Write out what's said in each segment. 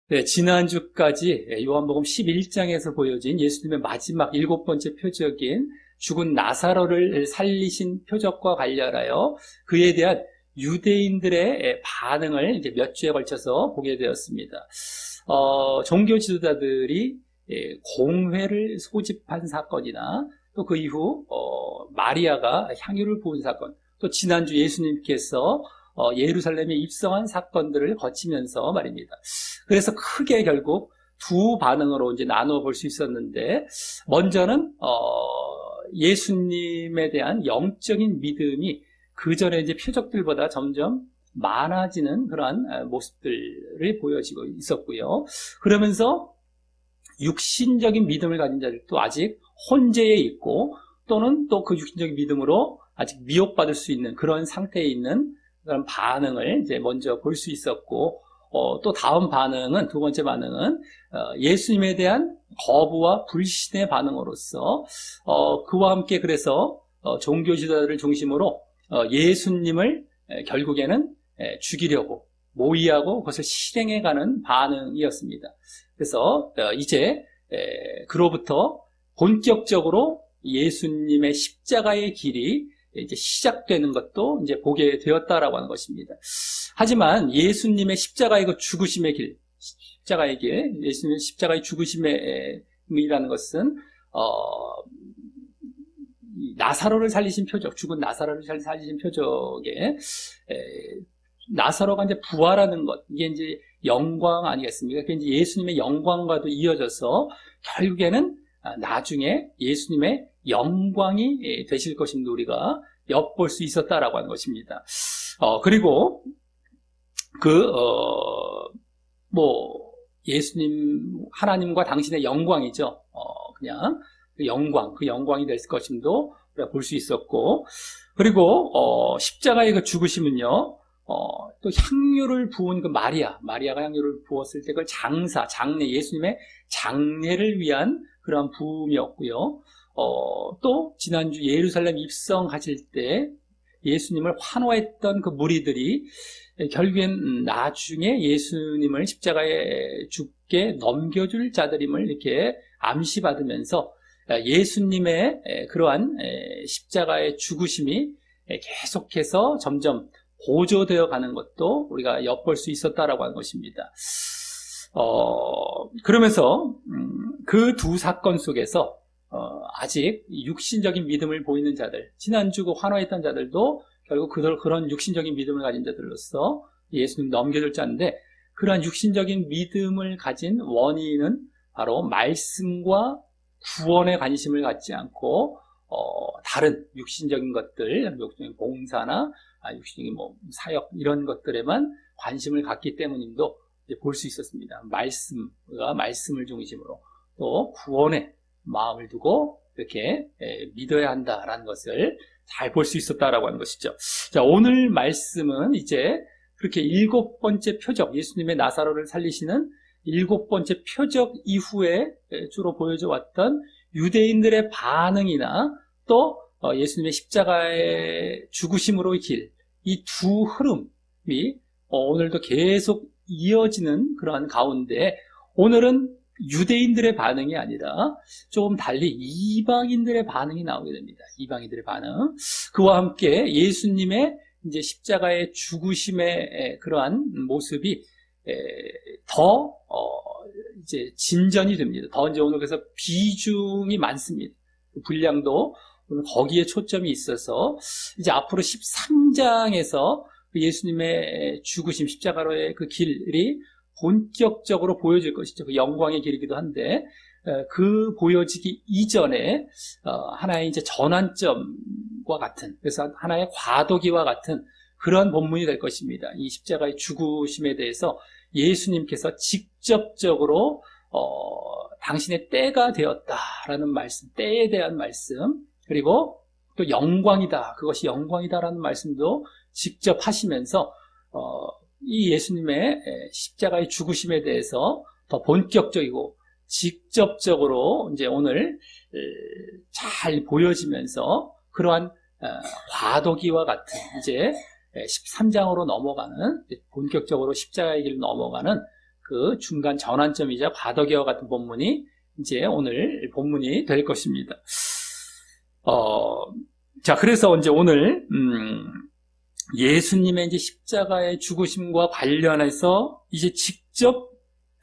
네, 지난주까지 요한복음 11장에서 보여진 예수님의 마지막 7번째 표적인 죽은 나사로를 살리신 표적과 관련하여 그에 대한 유대인들의 반응을 이제 몇 주에 걸쳐서 보게 되었습니다. 종교 지도자들이 공회를 소집한 사건이나 또 그 이후 마리아가 향유를 부은 사건, 또 지난주 예수님께서 예루살렘에 입성한 사건들을 거치면서 말입니다. 그래서 크게 결국 두 반응으로 이제 나누어 볼 수 있었는데, 먼저는 예수님에 대한 영적인 믿음이 그 전에 이제 표적들보다 점점 많아지는 그러한 모습들을 보여지고 있었고요. 그러면서 육신적인 믿음을 가진 자들도 아직 혼재에 있고, 또는 또 그 육신적인 믿음으로 아직 미혹받을 수 있는 그런 상태에 있는 그런 반응을 이제 먼저 볼 수 있었고, 또 다음 반응은, 두 번째 반응은 예수님에 대한 거부와 불신의 반응으로서 그와 함께 그래서 종교 지도자들을 중심으로 예수님을 결국에는 죽이려고 모의하고 그것을 실행해가는 반응이었습니다. 그래서 이제 그로부터 본격적으로 예수님의 십자가의 길이 이제 시작되는 것도 이제 보게 되었다라고 하는 것입니다. 하지만 예수님의 십자가의 그 죽으심의 길, 십자가의 길, 예수님의 십자가의 죽으심이라는 것은 나사로를 살리신 표적, 죽은 나사로를 살리신 표적에 나사로가 이제 부활하는 것, 이게 이제 영광 아니겠습니까? 그게 이제 예수님의 영광과도 이어져서 결국에는 나중에 예수님의 영광이 되실 것임도 우리가 엿볼 수 있었다라고 하는 것입니다. 그리고 예수님, 하나님과 당신의 영광이죠. 그냥 그 영광이 될 것임도 우리가 볼 수 있었고, 그리고 십자가의 그 죽으심은요, 또 향유를 부은 그 마리아가 향유를 부었을 때 그걸 장례, 예수님의 장례를 위한 그런 부음이었고요. 또 지난주 예루살렘 입성하실 때 예수님을 환호했던 그 무리들이 결국엔 나중에 예수님을 십자가에 죽게 넘겨줄 자들임을 이렇게 암시받으면서 예수님의 그러한 십자가의 죽으심이 계속해서 점점 고조되어 가는 것도 우리가 엿볼 수 있었다라고 하는 것입니다. 그러면서 그 두 사건 속에서 아직 육신적인 믿음을 보이는 자들, 지난주 그 환호했던 자들도 결국 그런 육신적인 믿음을 가진 자들로서 예수님 넘겨줄 자인데, 그러한 육신적인 믿음을 가진 원인은 바로 말씀과 구원에 관심을 갖지 않고 다른 육신적인 것들, 육신적인 봉사나 육신적인 사역 이런 것들에만 관심을 갖기 때문임도 볼 수 있었습니다. 말씀을 중심으로 또 구원에 마음을 두고 이렇게 믿어야 한다라는 것을 잘 볼 수 있었다라고 하는 것이죠. 자, 오늘 말씀은 이제 그렇게 7번째 표적, 예수님의 나사로를 살리시는 7번째 표적 이후에 주로 보여져 왔던 유대인들의 반응이나 또 예수님의 십자가의 죽으심으로의 길, 이 두 흐름이 오늘도 계속 이어지는 그러한 가운데, 오늘은 유대인들의 반응이 아니라 조금 달리 이방인들의 반응이 나오게 됩니다. 이방인들의 반응. 그와 함께 예수님의 이제 십자가의 죽으심의 그러한 모습이 더 이제 진전이 됩니다. 더 이제 오늘 그래서 비중이 많습니다. 분량도 오늘 거기에 초점이 있어서 이제 앞으로 13장에서 예수님의 죽으심, 십자가로의 그 길이 본격적으로 보여질 것이죠. 그 영광의 길이기도 한데, 그 보여지기 이전에 하나의 이제 전환점과 같은, 그래서 하나의 과도기와 같은 그런 본문이 될 것입니다. 이 십자가의 죽으심에 대해서 예수님께서 직접적으로 당신의 때가 되었다라는 말씀, 때에 대한 말씀, 그리고 또 영광이다, 그것이 영광이다라는 말씀도 직접 하시면서 이 예수님의 십자가의 죽으심에 대해서 더 본격적이고 직접적으로 이제 오늘 잘 보여지면서 그러한 과도기와 같은 이제 13장으로 넘어가는, 본격적으로 십자가의 길을 넘어가는 그 중간 전환점이자 과도기와 같은 본문이 이제 오늘 본문이 될 것입니다. 자, 그래서 이제 오늘, 예수님의 이제 십자가의 죽으심과 관련해서 이제 직접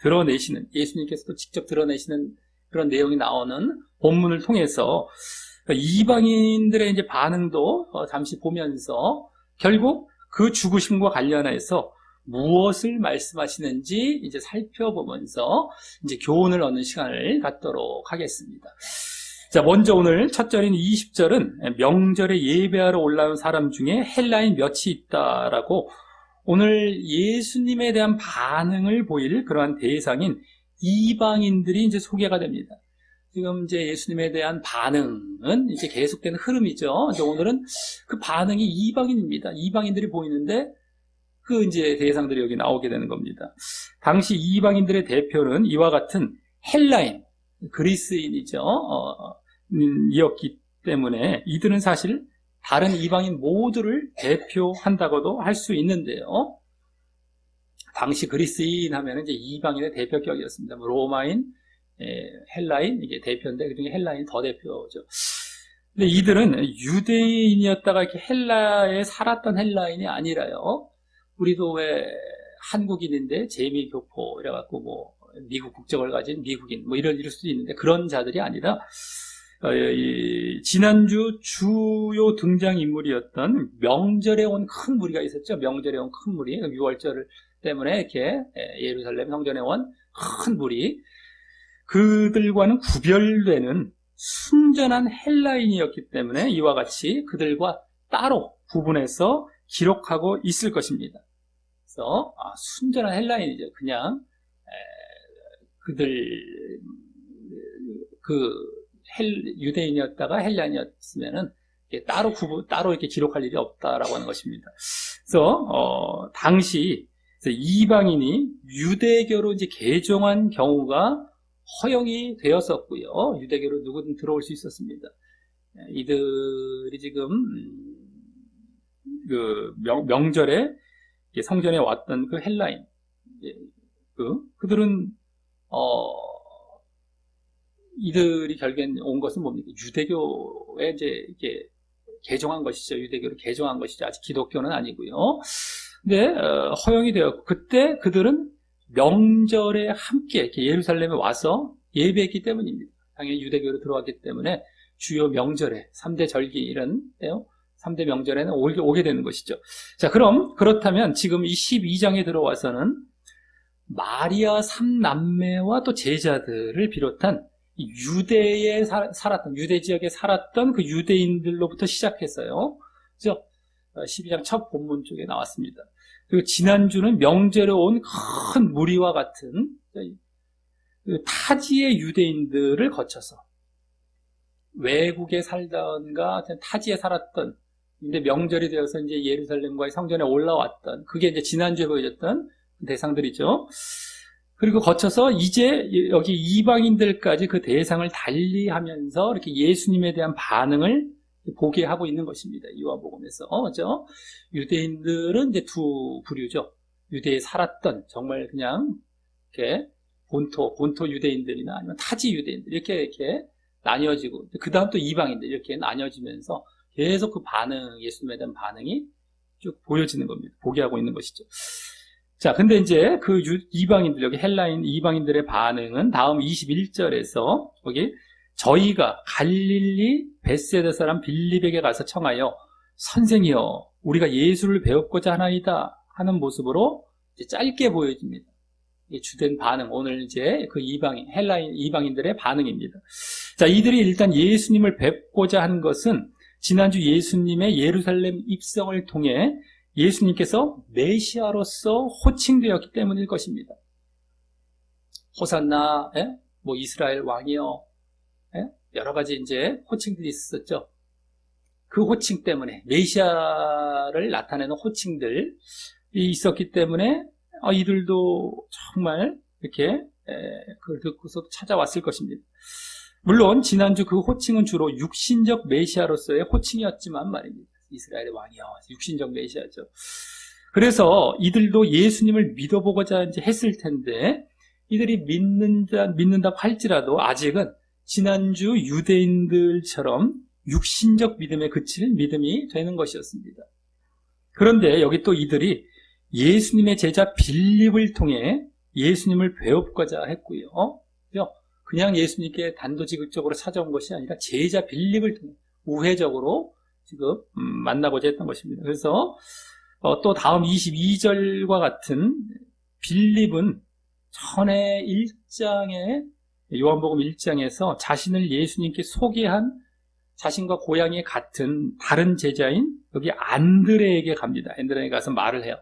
드러내시는, 예수님께서도 직접 드러내시는 그런 내용이 나오는 본문을 통해서 이방인들의 이제 반응도 잠시 보면서 결국 그 죽으심과 관련해서 무엇을 말씀하시는지 이제 살펴보면서 이제 교훈을 얻는 시간을 갖도록 하겠습니다. 자, 먼저 오늘 첫 절인 20절은 명절에 예배하러 올라온 사람 중에 헬라인 몇이 있다라고 오늘 예수님에 대한 반응을 보일 그러한 대상인 이방인들이 이제 소개가 됩니다. 지금 이제 예수님에 대한 반응은 이제 계속되는 흐름이죠. 이제 오늘은 그 반응이 이방인입니다. 이방인들이 보이는데 그 이제 대상들이 여기 나오게 되는 겁니다. 당시 이방인들의 대표는 이와 같은 헬라인, 그리스인이죠. 이었기 때문에 이들은 사실 다른 이방인 모두를 대표한다고도 할 수 있는데요. 당시 그리스인 하면 이제 이방인의 대표격이었습니다. 로마인, 헬라인, 이게 대표인데 그 중에 헬라인이 더 대표죠. 근데 이들은 유대인이었다가 이렇게 헬라에 살았던 헬라인이 아니라요. 우리도 왜 한국인인데 재미교포 이래갖고 뭐 미국 국적을 가진 미국인 뭐 이럴 수도 있는데 그런 자들이 아니라 지난주 주요 등장인물이었던 명절에 온 큰 무리가 있었죠. 명절에 온 큰 무리, 6월절 때문에 이렇게 예루살렘 성전에 온 큰 무리, 그들과는 구별되는 순전한 헬라인이었기 때문에 이와 같이 그들과 따로 구분해서 기록하고 있을 것입니다. 그래서 순전한 헬라인이죠. 그냥 그들 유대인이었다가 헬라인이었으면은 따로 이렇게 기록할 일이 없다라고 하는 것입니다. 그래서 당시 이방인이 유대교로 이제 개종한 경우가 허용이 되었었고요. 유대교로 누구든 들어올 수 있었습니다. 이들이 지금 그 명절에 성전에 왔던 그 헬라인, 그들은 이들이 결국엔 온 것은 뭡니까? 유대교에 이제 이렇게 개종한 것이죠. 유대교로 개종한 것이죠. 아직 기독교는 아니고요. 근데 허용이 되었고 그때 그들은 명절에 함께 이렇게 예루살렘에 와서 예배했기 때문입니다. 당연히 유대교로 들어왔기 때문에 주요 명절에 3대 절기 이런 때요. 3대 명절에는 오게 되는 것이죠. 자, 그렇다면 지금 이 12장에 들어와서는 마리아 3남매와 또 제자들을 비롯한 유대에 살았던, 유대 지역에 살았던 그 유대인들로부터 시작했어요. 그죠? 12장 첫 본문 쪽에 나왔습니다. 그리고 지난주는 명절에 온 큰 무리와 같은 타지의 유대인들을 거쳐서 외국에 살던가 타지에 살았던, 근데 명절이 되어서 이제 예루살렘과의 성전에 올라왔던, 그게 이제 지난주에 보여줬던 대상들이죠. 그리고 거쳐서 이제 여기 이방인들까지 그 대상을 달리하면서 이렇게 예수님에 대한 반응을 보게 하고 있는 것입니다. 요한복음에서. 그죠? 유대인들은 이제 두 부류죠. 유대에 살았던, 정말 그냥, 이렇게, 본토 유대인들이나 아니면 타지 유대인들, 이렇게 나뉘어지고, 그 다음 또 이방인들, 이렇게 나뉘어지면서 계속 그 반응, 예수님에 대한 반응이 쭉 보여지는 겁니다. 보게 하고 있는 것이죠. 자, 근데 이제 그 이방인들, 여기 헬라인 이방인들의 반응은 다음 21절에서, 거기, 저희가 갈릴리 벳세다 사람 빌립에게 가서 청하여 선생이여 우리가 예수를 배웠고자 하나이다 하는 모습으로 이제 짧게 보여집니다. 주된 반응, 오늘 이제 그 헬라인 이방인들의 반응입니다. 자, 이들이 일단 예수님을 뵙고자 한 것은 지난주 예수님의 예루살렘 입성을 통해 예수님께서 메시아로서 호칭되었기 때문일 것입니다. 호산나, 뭐 이스라엘 왕이여, 여러 가지 이제 호칭들이 있었죠. 그 호칭 때문에 메시아를 나타내는 호칭들이 있었기 때문에 이들도 정말 이렇게 그걸 듣고서 찾아왔을 것입니다. 물론 지난주 그 호칭은 주로 육신적 메시아로서의 호칭이었지만 말입니다. 이스라엘의 왕이여, 육신적 메시아죠. 그래서 이들도 예수님을 믿어보고자 이제 했을 텐데, 이들이 믿는다고 할지라도 아직은 지난주 유대인들처럼 육신적 믿음에 그칠 믿음이 되는 것이었습니다. 그런데 여기 또 이들이 예수님의 제자 빌립을 통해 예수님을 배우고자 했고요. 그냥 예수님께 단도직입적으로 찾아온 것이 아니라 제자 빌립을 통해 우회적으로 지금 만나고자 했던 것입니다. 그래서 또 다음 22절과 같은 빌립은 전에 1장에 요한복음 1장에서 자신을 예수님께 소개한 자신과 고향이 같은 다른 제자인 여기 안드레에게 갑니다. 안드레에게 가서 말을 해요.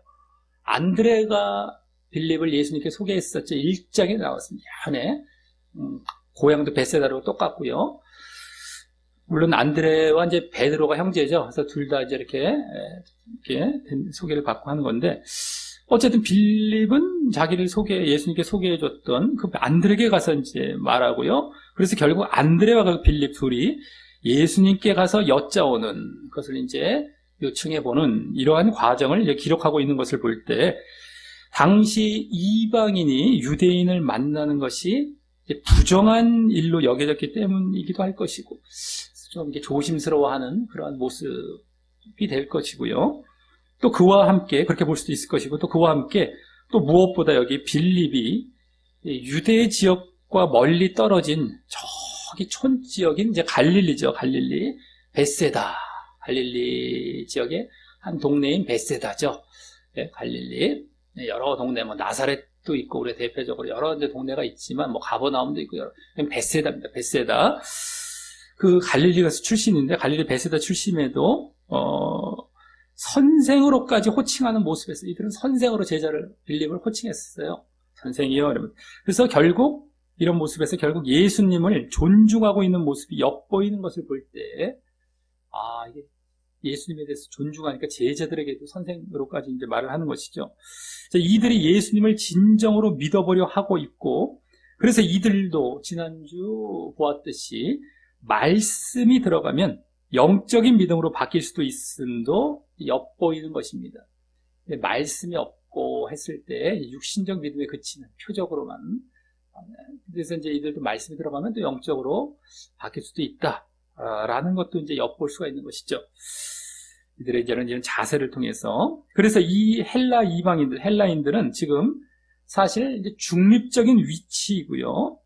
안드레가 빌립을 예수님께 소개했었죠. 1장에 나왔습니다. 전에 고향도 베세다로 똑같고요. 물론 안드레와 이제 베드로가 형제죠. 그래서 둘 다 이제 이렇게 소개를 받고 하는 건데, 어쨌든 빌립은 자기를 예수님께 소개해줬던 그 안드레에게 가서 이제 말하고요. 그래서 결국 안드레와 그 빌립 둘이 예수님께 가서 여짜오는 것을 이제 요청해보는 이러한 과정을 이제 기록하고 있는 것을 볼 때, 당시 이방인이 유대인을 만나는 것이 부정한 일로 여겨졌기 때문이기도 할 것이고, 좀 이렇게 조심스러워하는 그러한 모습이 될 것이고요. 또 그와 함께 그렇게 볼 수도 있을 것이고, 또 그와 함께 또 무엇보다 여기 빌립이 유대 지역과 멀리 떨어진 저기 촌 지역인 이제 갈릴리죠. 갈릴리 베세다, 갈릴리 지역의 한 동네인 베세다죠. 네, 갈릴리 여러 동네, 뭐 나사렛도 있고 우리 대표적으로 여러 동네가 있지만 뭐 가버나움도 있고 베세다입니다. 베세다. 그 갈릴리에서 출신인데, 갈릴리 베세다 출신에도 선생으로까지 호칭하는 모습에서 이들은 선생으로 빌립을 호칭했어요. 선생이요. 이러면. 그래서 결국 이런 모습에서 결국 예수님을 존중하고 있는 모습이 엿보이는 것을 볼 때, 이게 예수님에 대해서 존중하니까 제자들에게도 선생으로까지 이제 말을 하는 것이죠. 이들이 예수님을 진정으로 믿어보려 하고 있고, 그래서 이들도 지난주 보았듯이 말씀이 들어가면 영적인 믿음으로 바뀔 수도 있음도 엿보이는 것입니다. 말씀이 없고 했을 때 육신적 믿음에 그치는 표적으로만, 그래서 이제 이들도 말씀이 들어가면 또 영적으로 바뀔 수도 있다라는 것도 이제 엿볼 수가 있는 것이죠. 이들의 이런 자세를 통해서. 그래서 이 헬라인들은 지금 사실 이제 중립적인 위치이고요.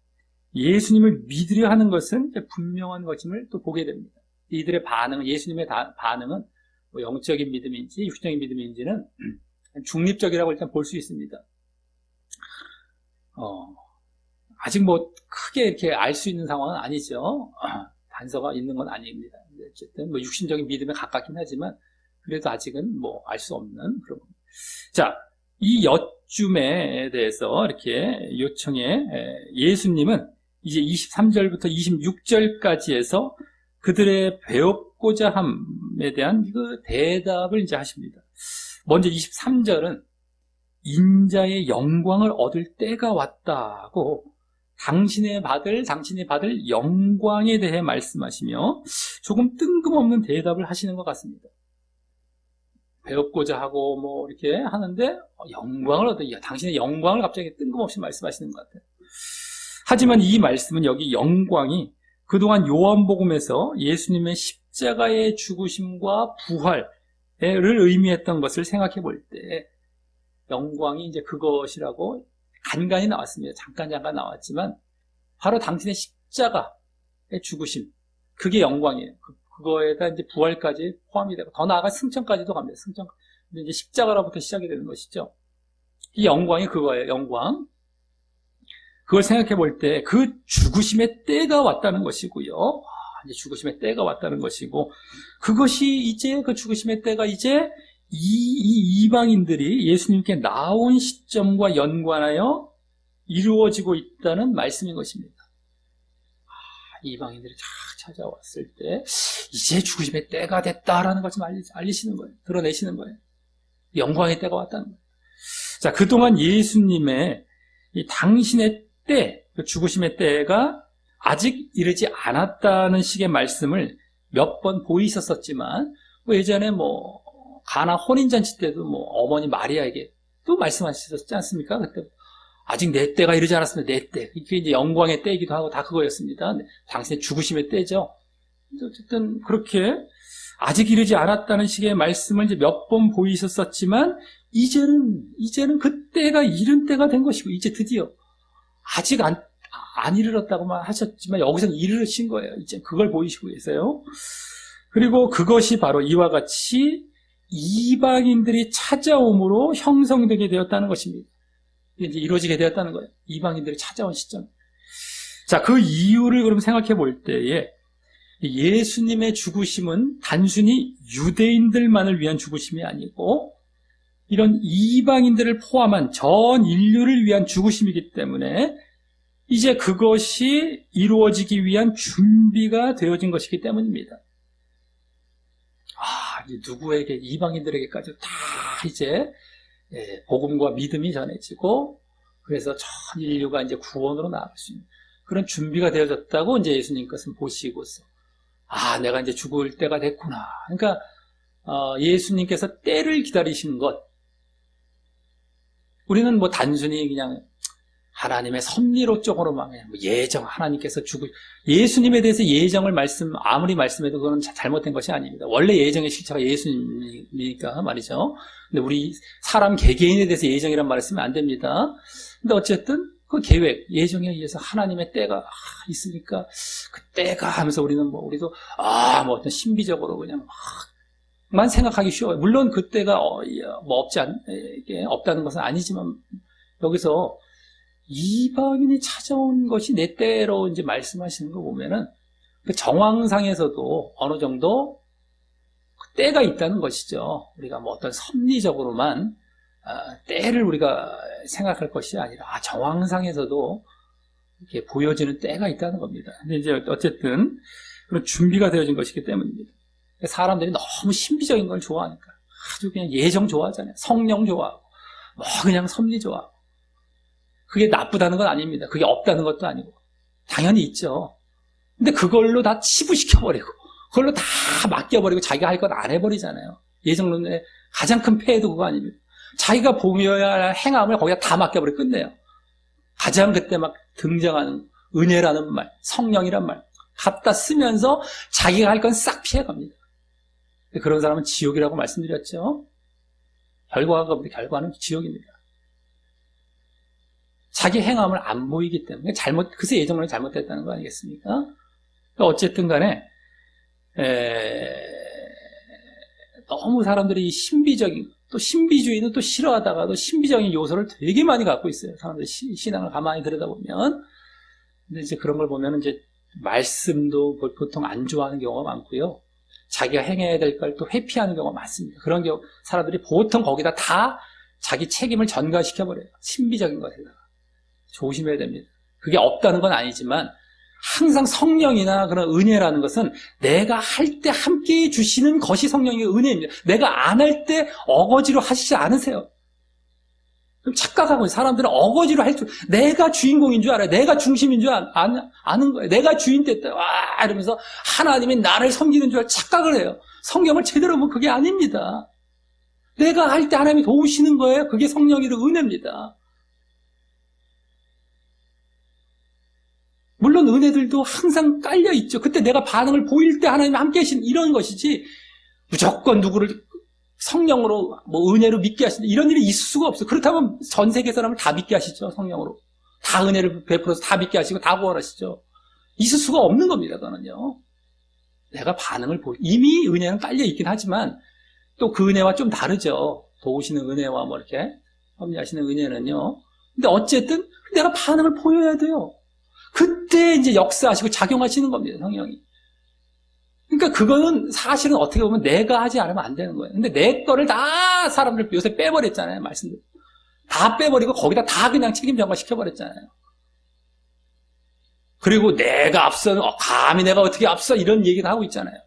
예수님을 믿으려 하는 것은 분명한 것임을 또 보게 됩니다. 이들의 반응은, 예수님의 반응은 뭐 영적인 믿음인지 육적인 믿음인지는 중립적이라고 일단 볼 수 있습니다. 아직 뭐 크게 이렇게 알 수 있는 상황은 아니죠. 단서가 있는 건 아닙니다. 어쨌든 뭐 육신적인 믿음에 가깝긴 하지만 그래도 아직은 뭐 알 수 없는 그런 겁니다. 자, 이 여쭌에 대해서 이렇게 요청해 예수님은 이제 23절부터 26절까지 해서 그들의 배웠고자 함에 대한 그 대답을 이제 하십니다. 먼저 23절은 인자의 영광을 얻을 때가 왔다고 당신이 받을 영광에 대해 말씀하시며 조금 뜬금없는 대답을 하시는 것 같습니다. 배웠고자 하고 뭐 이렇게 하는데 영광을 얻으려, 당신의 영광을 갑자기 뜬금없이 말씀하시는 것 같아요. 하지만 이 말씀은 여기 영광이 그동안 요한복음에서 예수님의 십자가의 죽으심과 부활을 의미했던 것을 생각해 볼 때 영광이 이제 그것이라고 간간히 나왔습니다. 잠깐 나왔지만 바로 당신의 십자가의 죽으심, 그게 영광이에요. 그거에다 이제 부활까지 포함이 되고 더 나아가 승천까지도 갑니다. 승천. 근데 이제 십자가로부터 시작이 되는 것이죠. 이 영광이 그거예요. 영광. 그걸 생각해 볼 때 그 죽으심의 때가 왔다는 것이고요. 이제 죽으심의 때가 왔다는 것이고, 그것이 이제 그 죽으심의 때가 이제 이 이방인들이 예수님께 나온 시점과 연관하여 이루어지고 있다는 말씀인 것입니다. 이방인들이 쫙 찾아왔을 때 이제 죽으심의 때가 됐다라는 것을 알리시는 거예요. 드러내시는 거예요. 영광의 때가 왔다는 거예요. 자, 그동안 예수님의 이 당신의 때, 그 죽으심의 때가 아직 이르지 않았다는 식의 말씀을 몇 번 보이셨었지만, 예전에 가나 혼인잔치 때도 뭐 어머니 마리아에게 또 말씀하셨지 않습니까? 그때 아직 내 때가 이르지 않았습니다. 내 때. 이게 이제 영광의 때이기도 하고 다 그거였습니다. 당신의 죽으심의 때죠. 어쨌든 그렇게 아직 이르지 않았다는 식의 말씀을 이제 몇 번 보이셨었지만 이제는 그 때가 이른 때가 된 것이고 이제 드디어 아직 안 이르렀다고만 하셨지만 여기서는 이르르신 거예요. 이제 그걸 보이시고 계세요. 그리고 그것이 바로 이와 같이 이방인들이 찾아옴으로 형성되게 되었다는 것입니다. 이제 이루어지게 되었다는 거예요. 이방인들이 찾아온 시점. 자, 그 이유를 그럼 생각해 볼 때에 예수님의 죽으심은 단순히 유대인들만을 위한 죽으심이 아니고 이런 이방인들을 포함한 전 인류를 위한 죽으심이기 때문에 이제 그것이 이루어지기 위한 준비가 되어진 것이기 때문입니다. 이제 누구에게 이방인들에게까지 다 이제 복음과 믿음이 전해지고 그래서 전 인류가 이제 구원으로 나아갈 수 있는 그런 준비가 되어졌다고 이제 예수님 것은 보시고서 내가 이제 죽을 때가 됐구나. 그러니까 예수님께서 때를 기다리신 것 우리는 뭐 단순히 그냥 하나님의 섭리로 쪽으로만 그냥 예정 하나님께서 예수님에 대해서 예정을 아무리 말씀해도 그건 잘못된 것이 아닙니다. 원래 예정의 실체가 예수님이니까 말이죠. 근데 우리 사람 개개인에 대해서 예정이란 말을 쓰면 안 됩니다. 근데 어쨌든 그 계획, 예정에 의해서 하나님의 때가 있으니까 그 때가 하면서 우리는 우리도 뭐 어떤 신비적으로 그냥 만 생각하기 쉬워요. 물론 그 때가 없다는 것은 아니지만 여기서 이방인이 찾아온 것이 내 때로 이제 말씀하시는 거 보면은 그 정황상에서도 어느 정도 그 때가 있다는 것이죠. 우리가 뭐 어떤 섭리적으로만 때를 우리가 생각할 것이 아니라 정황상에서도 이렇게 보여지는 때가 있다는 겁니다. 근데 이제 어쨌든 그런 준비가 되어진 것이기 때문입니다. 사람들이 너무 신비적인 걸 좋아하니까 아주 그냥 예정 좋아하잖아요. 성령 좋아하고 그냥 섭리 좋아하고 그게 나쁘다는 건 아닙니다. 그게 없다는 것도 아니고 당연히 있죠. 근데 그걸로 다 치부시켜버리고 그걸로 다 맡겨버리고 자기가 할 것 안 해버리잖아요. 예정론의 가장 큰 폐해도 그거 아닙니다. 자기가 보여야 할 행함을 거기다 다 맡겨버리고 끝내요. 가장 그때 막 등장하는 은혜라는 말, 성령이란 말 갖다 쓰면서 자기가 할 건 싹 피해갑니다. 그런 사람은 지옥이라고 말씀드렸죠. 결과는 지옥입니다. 자기 행함을 안 보이기 때문에 그래서 예정론이 잘못됐다는 거 아니겠습니까? 어쨌든 간에 너무 사람들이 신비적인 또 신비주의는 또 싫어하다가도 신비적인 요소를 되게 많이 갖고 있어요. 사람들 신앙을 가만히 들여다보면. 근데 이제 그런 걸 보면 이제 말씀도 보통 안 좋아하는 경우가 많고요. 자기가 행해야 될 걸 또 회피하는 경우가 많습니다. 그런 경우 사람들이 보통 거기다 다 자기 책임을 전가시켜버려요. 신비적인 것에다가. 조심해야 됩니다. 그게 없다는 건 아니지만 항상 성령이나 그런 은혜라는 것은 내가 할 때 함께 주시는 것이 성령의 은혜입니다. 내가 안 할 때 어거지로 하시지 않으세요. 그럼 착각하고 사람들은 어거지로 내가 주인공인 줄 알아요. 내가 중심인 줄 아는 거예요. 내가 주인 됐다. 이러면서 하나님이 나를 섬기는 줄 착각을 해요. 성경을 제대로 보면 그게 아닙니다. 내가 할 때 하나님이 도우시는 거예요. 그게 성령의 은혜입니다. 물론 은혜들도 항상 깔려있죠. 그때 내가 반응을 보일 때 하나님이 함께 하시는 이런 것이지 무조건 누구를 성령으로 은혜로 믿게 하신다 이런 일이 있을 수가 없어요. 그렇다면 전 세계 사람을 다 믿게 하시죠. 성령으로. 다 은혜를 베풀어서 다 믿게 하시고 다 구원하시죠. 있을 수가 없는 겁니다. 그거는요. 내가 반응을 이미 은혜는 깔려있긴 하지만 또 그 은혜와 좀 다르죠. 도우시는 은혜와 이렇게 섭리하시는 은혜는요. 근데 어쨌든 내가 반응을 보여야 돼요. 그때 이제 역사하시고 작용하시는 겁니다, 성령이. 그러니까 그거는 사실은 어떻게 보면 내가 하지 않으면 안 되는 거예요. 근데 내 거를 다 사람들 요새 빼버렸잖아요, 말씀들. 다 빼버리고 거기다 다 그냥 책임 전가시켜버렸잖아요. 그리고 내가 앞서, 감히 내가 어떻게 앞서 이런 얘기를 하고 있잖아요.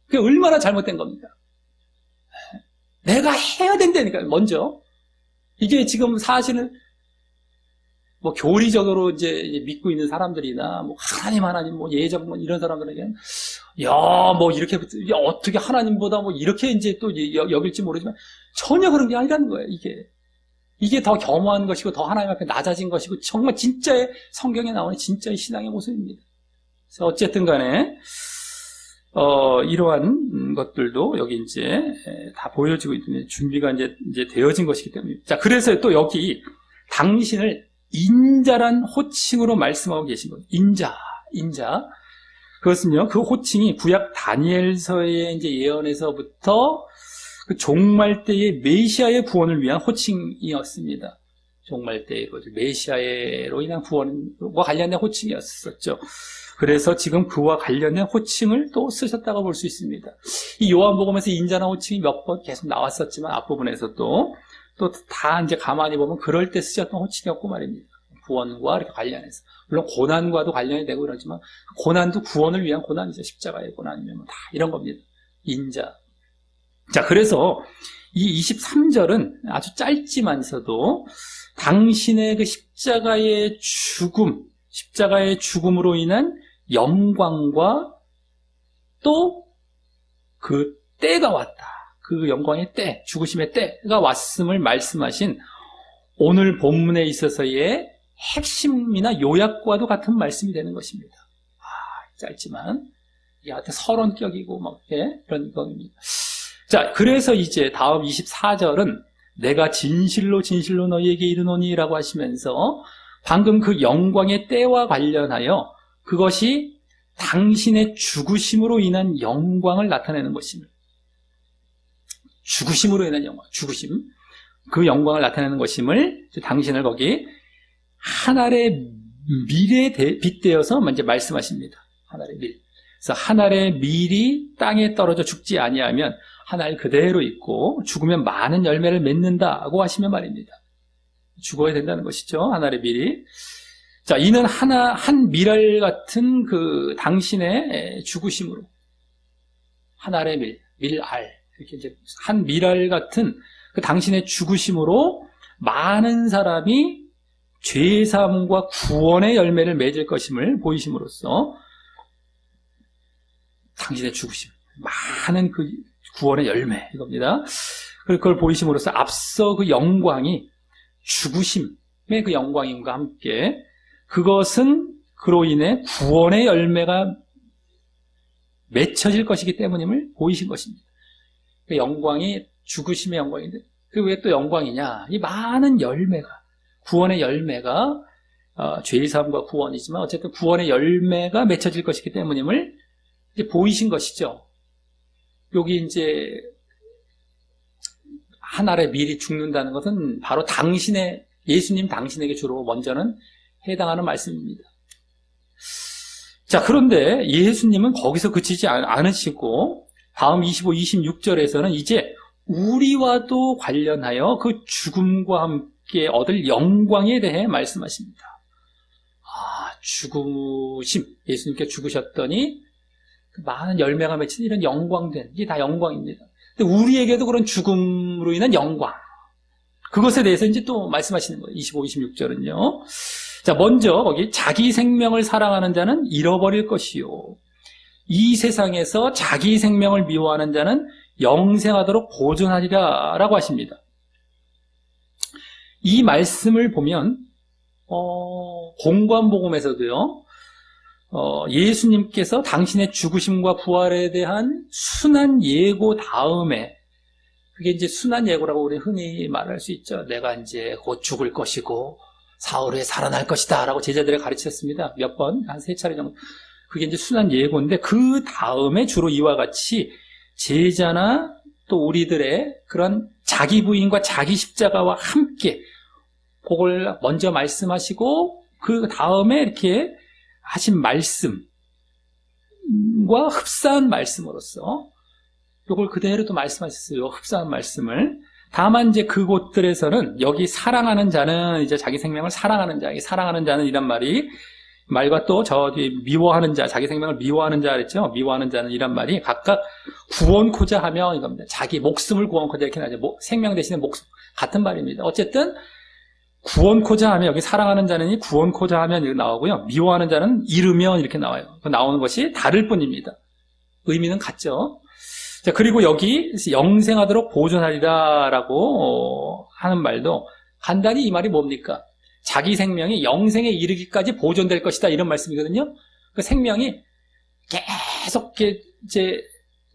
그게 얼마나 잘못된 겁니다. 내가 해야 된다니까요, 먼저. 이게 지금 사실은 교리적으로 이제 믿고 있는 사람들이나 하나님 예정 이런 사람들에게는 야, 뭐 이렇게 야, 어떻게 하나님보다 뭐 이렇게 이제 또 여길지 모르지만 전혀 그런 게 아니라는 거예요. 이게 더 겸허한 것이고 더 하나님 앞에 낮아진 것이고 정말 진짜의 성경에 나오는 진짜의 신앙의 모습입니다. 그래서 어쨌든 간에 이러한 것들도 여기 이제 다 보여지고 있는 준비가 이제 되어진 것이기 때문입니다. 자, 그래서 또 여기 당신을 인자란 호칭으로 말씀하고 계신 거예요. 인자. 그것은요, 그 호칭이 구약 다니엘서의 이제 예언에서부터 그 종말 때의 메시아의 구원을 위한 호칭이었습니다. 종말 때의 메시아로 인한 구원과 관련된 호칭이었었죠. 그래서 지금 그와 관련된 호칭을 또 쓰셨다고 볼 수 있습니다. 이 요한복음에서 인자나 호칭이 몇 번 계속 나왔었지만 앞부분에서도 또 다 이제 가만히 보면 그럴 때 쓰셨던 호칭이었고 말입니다. 구원과 이렇게 관련해서. 물론 고난과도 관련이 되고 그러지만 고난도 구원을 위한 고난이죠. 십자가의 고난이면 다 이런 겁니다. 인자. 자, 그래서 이 23절은 아주 짧지만서도 당신의 그 십자가의 죽음으로 인한 영광과 또 그 때가 왔다. 그 영광의 때, 죽으심의 때가 왔음을 말씀하신 오늘 본문에 있어서의 핵심이나 요약과도 같은 말씀이 되는 것입니다. 짧지만 이게 하여튼 서론격이고 막 이런 겁니다. 자, 그래서 이제 다음 24절은 내가 진실로 너희에게 이르노니 라고 하시면서 방금 그 영광의 때와 관련하여 그것이 당신의 죽으심으로 인한 영광을 나타내는 것입니다. 죽으심으로 인한 영광, 죽으심. 그 영광을 나타내는 것임을 당신을 거기 한 알의 밀에 빗대어서 이제 말씀하십니다. 한 알의 밀. 그래서 한 알의 밀이 땅에 떨어져 죽지 아니하면 한 알 그대로 있고 죽으면 많은 열매를 맺는다고 하시면 말입니다. 죽어야 된다는 것이죠. 한 알의 밀이. 자, 이는 한 밀알 같은 그 당신의 죽으심으로 한 알의 밀알 이렇게 이제 한 밀알 같은 그 당신의 죽으심으로 많은 사람이 죄사함과 구원의 열매를 맺을 것임을 보이심으로써 당신의 죽으심, 많은 그 구원의 열매 이겁니다. 그걸 보이심으로써 앞서 그 영광이 죽으심의 그 영광임과 함께 그것은 그로 인해 구원의 열매가 맺혀질 것이기 때문임을 보이신 것입니다. 그 영광이 죽으심의 영광인데 그 왜 또 영광이냐? 이 많은 열매가 구원의 열매가 죄사함과 구원이지만 어쨌든 구원의 열매가 맺혀질 것이기 때문임을 이제 보이신 것이죠. 여기 이제 한 알의 밀이 죽는다는 것은 바로 예수님 당신에게 주로 먼저는 해당하는 말씀입니다. 자, 그런데 예수님은 거기서 그치지 않으시고 다음 25, 26절에서는 이제 우리와도 관련하여 그 죽음과 함께 얻을 영광에 대해 말씀하십니다. 죽으심, 예수님께 죽으셨더니 많은 열매가 맺힌 이런 영광된, 이게 다 영광입니다. 근데 우리에게도 그런 죽음으로 인한 영광, 그것에 대해서 이제 또 말씀하시는 거예요. 25, 26절은요. 자, 먼저 거기 자기 생명을 사랑하는 자는 잃어버릴 것이요. 이 세상에서 자기 생명을 미워하는 자는 영생하도록 보존하리라 라고 하십니다. 이 말씀을 보면 공관복음에서도요. 예수님께서 당신의 죽으심과 부활에 대한 순한 예고 다음에 그게 이제 순한 예고라고 우리 흔히 말할 수 있죠. 내가 이제 곧 죽을 것이고 사흘 후에 살아날 것이다 라고 제자들에 가르쳤습니다. 몇 번, 한 3차례 정도. 그게 이제 순한 예고인데 그 다음에 주로 이와 같이 제자나 또 우리들의 그런 자기 부인과 자기 십자가와 함께 그걸 먼저 말씀하시고 그 다음에 이렇게 하신 말씀과 흡사한 말씀으로서 이걸 그대로 또 말씀하셨어요. 흡사한 말씀을. 다만 이제 그곳들에서는 여기 사랑하는 자는 이제 자기 생명을 사랑하는 자, 사랑하는 자는 이란 말과 또 저 뒤에 미워하는 자, 자기 생명을 미워하는 자 그랬죠. 미워하는 자는 이란 말이 각각 구원코자 하며 이겁니다. 자기 목숨을 구원코자 이렇게 나죠. 생명 대신에 목숨 같은 말입니다. 어쨌든 구원코자 하면 여기 사랑하는 자는 구원코자 하면 이렇게 나오고요. 미워하는 자는 잃으면 이렇게 나와요. 나오는 것이 다를 뿐입니다. 의미는 같죠. 자, 그리고 여기 영생하도록 보존하리라라고 하는 말도 간단히 이 말이 뭡니까? 자기 생명이 영생에 이르기까지 보존될 것이다, 이런 말씀이거든요. 그 생명이 계속 이제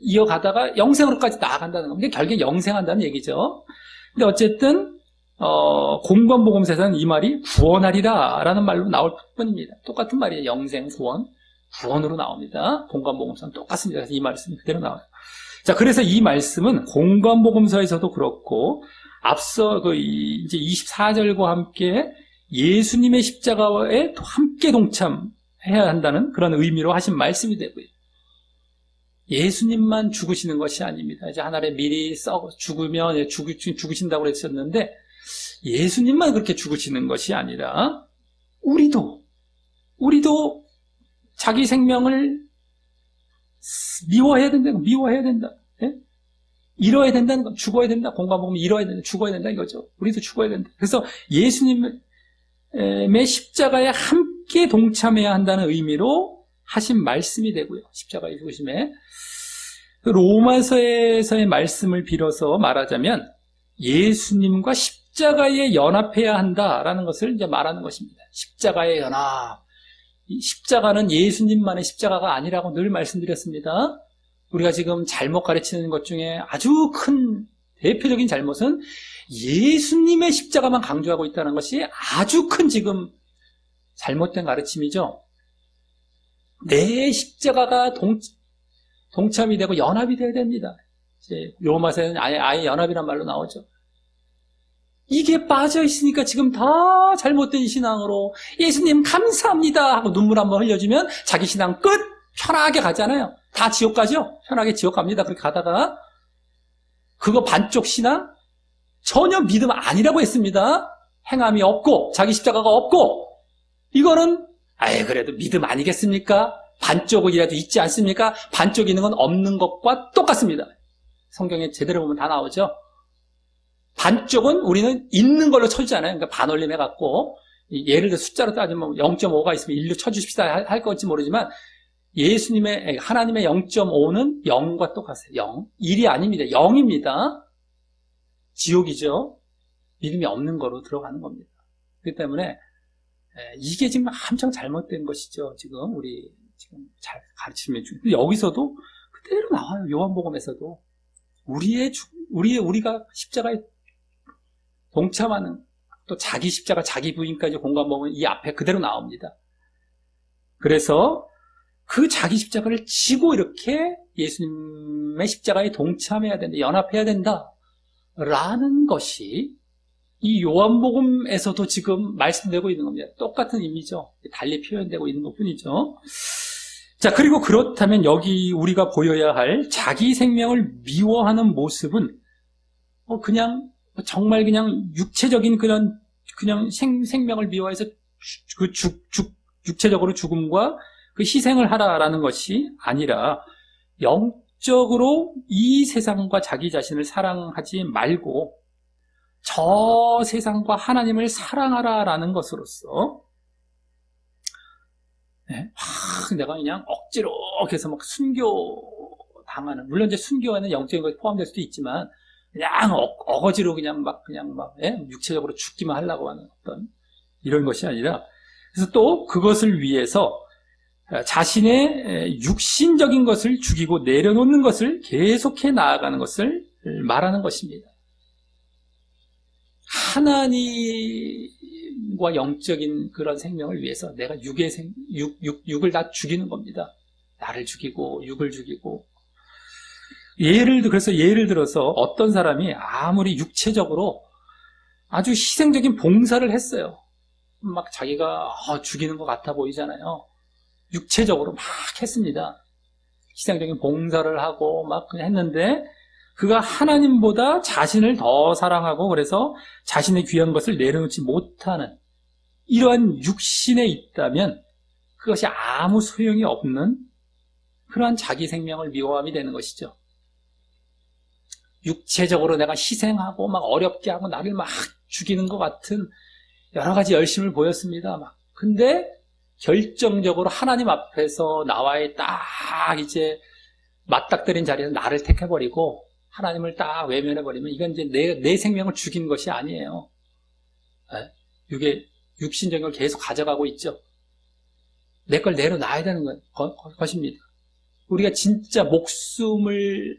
이어가다가 영생으로까지 나아간다는 겁니다. 결국에 영생한다는 얘기죠. 근데 어쨌든 공관복음서에서는 이 말이 구원하리라 라는 말로 나올 뿐입니다. 똑같은 말이에요. 영생, 구원으로 나옵니다. 공관복음서는 똑같습니다. 그래서 이 말씀이 그대로 나와요. 자, 그래서 이 말씀은 공관복음서에서도 그렇고 앞서 이제 24절과 함께 예수님의 십자가에 함께 동참해야 한다는 그런 의미로 하신 말씀이 되고요. 예수님만 죽으시는 것이 아닙니다. 이제 하늘에 미리 죽으면 죽으신다고 그랬었는데 예수님만 그렇게 죽으시는 것이 아니라 우리도 자기 생명을 미워해야 된다. 예? 잃어야 된다는 거, 죽어야 된다. 공관복음은 잃어야 된다, 죽어야 된다 이거죠. 우리도 죽어야 된다. 그래서 예수님의 십자가에 함께 동참해야 한다는 의미로 하신 말씀이 되고요. 십자가의 죽으심에. 로마서에서의 말씀을 빌어서 말하자면 예수님과 십자가에 연합해야 한다라는 것을 이제 말하는 것입니다. 십자가의 연합. 십자가는 예수님만의 십자가가 아니라고 늘 말씀드렸습니다. 우리가 지금 잘못 가르치는 것 중에 아주 큰 대표적인 잘못은 예수님의 십자가만 강조하고 있다는 것이 아주 큰 지금 잘못된 가르침이죠. 내 십자가가 동참이 되고 연합이 되어야 됩니다. 이제 로마서에는 아예 연합이란 말로 나오죠. 이게 빠져 있으니까 지금 다 잘못된 신앙으로 예수님 감사합니다 하고 눈물 한번 흘려주면 자기 신앙 끝! 편하게 가잖아요. 다 지옥 가죠? 편하게 지옥 갑니다. 그렇게 가다가 그거 반쪽 신앙? 전혀 믿음 아니라고 했습니다. 행함이 없고 자기 십자가가 없고 이거는 그래도 믿음 아니겠습니까? 반쪽이라도 있지 않습니까? 반쪽 있는 건 없는 것과 똑같습니다. 성경에 제대로 보면 다 나오죠. 반쪽은 우리는 있는 걸로 쳐주잖아요. 그러니까 반올림 해갖고 예를 들어 숫자로 따지면 0.5가 있으면 1로 쳐주십시다 할 건지 모르지만 하나님의 0.5는 0과 똑같아요. 0. 1이 아닙니다. 0입니다. 지옥이죠. 믿음이 없는 거로 들어가는 겁니다. 그렇기 때문에 이게 지금 한창 잘못된 것이죠. 지금 우리 지금 잘 가르치면 여기서도 그대로 나와요. 요한복음에서도 우리가 십자가에 동참하는 또 자기 십자가 자기 부인까지 공감보면 이 앞에 그대로 나옵니다. 그래서 그 자기 십자가를 지고 이렇게 예수님의 십자가에 동참해야 된다, 연합해야 된다라는 것이 이 요한복음에서도 지금 말씀되고 있는 겁니다. 똑같은 의미죠. 달리 표현되고 있는 것뿐이죠. 자, 그리고 그렇다면 여기 우리가 보여야 할 자기 생명을 미워하는 모습은 정말 그냥 육체적인 그냥 생명을 미워해서 육체적으로 죽음과 그 희생을 하라라는 것이 아니라 영적으로 이 세상과 자기 자신을 사랑하지 말고 저 세상과 하나님을 사랑하라라는 것으로서 내가 그냥 억지로 해서 막 순교당하는, 물론 이제 순교에는 영적인 것이 포함될 수도 있지만 그냥 어거지로 그냥 막 육체적으로 죽기만 하려고 하는 어떤 이런 것이 아니라, 그래서 또 그것을 위해서 자신의 육신적인 것을 죽이고 내려놓는 것을 계속해 나아가는 것을 말하는 것입니다. 하나님과 영적인 그런 생명을 위해서 내가 육을 다 죽이는 겁니다. 나를 죽이고 육을 죽이고. 그래서 예를 들어서 어떤 사람이 아무리 육체적으로 아주 희생적인 봉사를 했어요. 막 자기가 죽이는 것 같아 보이잖아요. 육체적으로 막 했습니다. 희생적인 봉사를 하고 막 그냥 했는데 그가 하나님보다 자신을 더 사랑하고 그래서 자신의 귀한 것을 내려놓지 못하는 이러한 육신에 있다면 그것이 아무 소용이 없는 그러한 자기 생명을 미워함이 되는 것이죠. 육체적으로 내가 희생하고 막 어렵게 하고 나를 막 죽이는 것 같은 여러 가지 열심을 보였습니다. 근데 결정적으로 하나님 앞에서 나와의 딱 이제 맞닥뜨린 자리에서 나를 택해버리고 하나님을 딱 외면해버리면 이건 이제 내 생명을 죽인 것이 아니에요. 육신적인 걸 계속 가져가고 있죠. 내 걸 내려놔야 되는 것입니다. 우리가 진짜 목숨을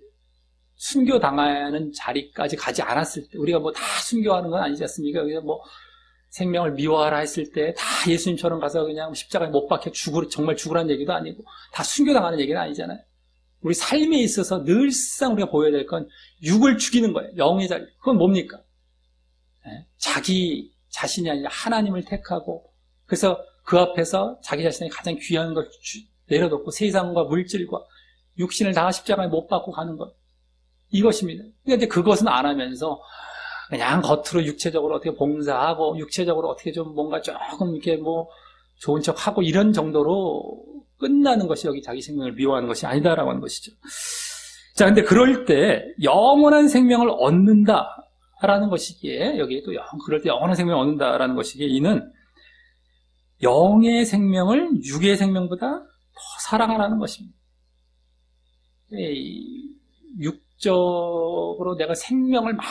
순교당하는 자리까지 가지 않았을 때, 우리가 뭐 다 순교하는 건 아니지 않습니까? 여기서 뭐 생명을 미워하라 했을 때 다 예수님처럼 가서 그냥 십자가에 못 박혀 정말 죽으라는 얘기도 아니고 다 순교당하는 얘기는 아니잖아요. 우리 삶에 있어서 늘상 우리가 보여야 될 건 육을 죽이는 거예요. 영의 자리. 그건 뭡니까? 자기 자신이 아니라 하나님을 택하고, 그래서 그 앞에서 자기 자신의 가장 귀한 걸 내려놓고 세상과 물질과 육신을 다 십자가에 못 박고 가는 것. 이것입니다. 그런데 그것은 안 하면서 그냥 겉으로 육체적으로 어떻게 봉사하고 육체적으로 어떻게 좀 뭔가 조금 이렇게 뭐 좋은 척하고 이런 정도로 끝나는 것이 여기 자기 생명을 미워하는 것이 아니다라고 하는 것이죠. 자, 근데 그럴 때 영원한 생명을 얻는다라는 것이기에, 여기 또 그럴 때 영원한 생명을 얻는다라는 것이기에, 이는 영의 생명을 육의 생명보다 더 사랑하라는 것입니다. 육적으로 내가 생명을 막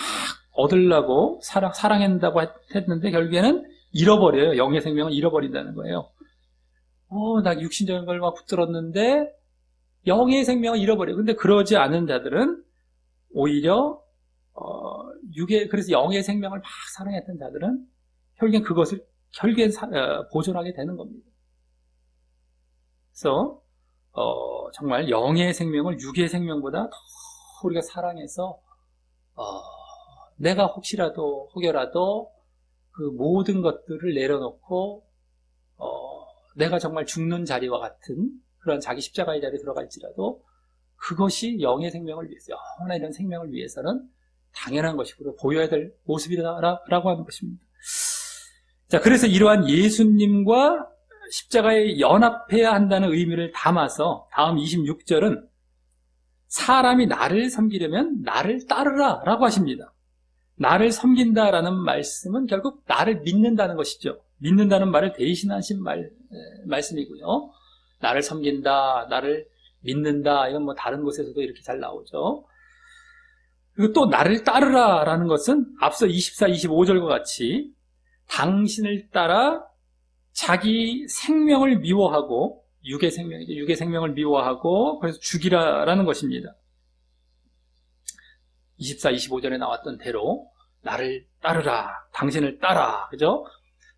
얻으려고 사랑한다고 했는데 결국에는 잃어버려요. 영의 생명을 잃어버린다는 거예요. 나 육신적인 걸 막 붙들었는데 영의 생명을 잃어버려요. 근데 그러지 않은 자들은 오히려 그래서 영의 생명을 막 사랑했던 자들은 결국엔 그것을 보존하게 되는 겁니다. 그래서 정말 영의 생명을 육의 생명보다 더 우리가 사랑해서 내가 혹여라도 그 모든 것들을 내려놓고 내가 정말 죽는 자리와 같은 그런 자기 십자가의 자리에 들어갈지라도 그것이 영의 생명을 위해서, 영원한 이런 생명을 위해서는 당연한 것이고 보여야 될 모습이라고 하는 것입니다. 자, 그래서 이러한 예수님과 십자가에 연합해야 한다는 의미를 담아서 다음 26절은 사람이 나를 섬기려면 나를 따르라 라고 하십니다. 나를 섬긴다라는 말씀은 결국 나를 믿는다는 것이죠. 믿는다는 말을 대신하신 말씀이고요. 나를 섬긴다, 나를 믿는다, 이건 뭐 다른 곳에서도 이렇게 잘 나오죠. 그리고 또 나를 따르라라는 것은 앞서 24, 25절과 같이 당신을 따라 자기 생명을 미워하고, 육의 생명을 미워하고 그래서 죽이라라는 것입니다. 24, 25절에 나왔던 대로 나를 따르라, 당신을 따라, 그죠?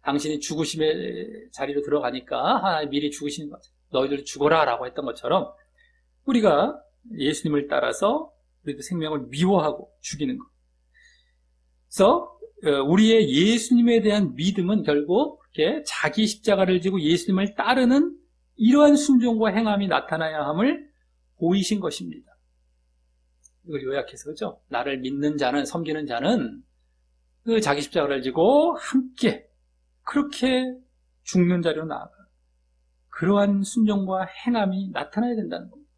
당신이 죽으심의 자리로 들어가니까 하나님 미리 죽으시는 거죠. 너희들 죽어라 라고 했던 것처럼 우리가 예수님을 따라서 우리도 생명을 미워하고 죽이는 것. 그래서 우리의 예수님에 대한 믿음은 결국 이렇게 자기 십자가를 지고 예수님을 따르는 이러한 순종과 행함이 나타나야 함을 보이신 것입니다. 이걸 요약해서, 그죠? 나를 믿는 자는, 섬기는 자는 그 자기 십자가를 지고 함께 그렇게 죽는 자리로 나아가 그러한 순종과 행함이 나타나야 된다는 겁니다.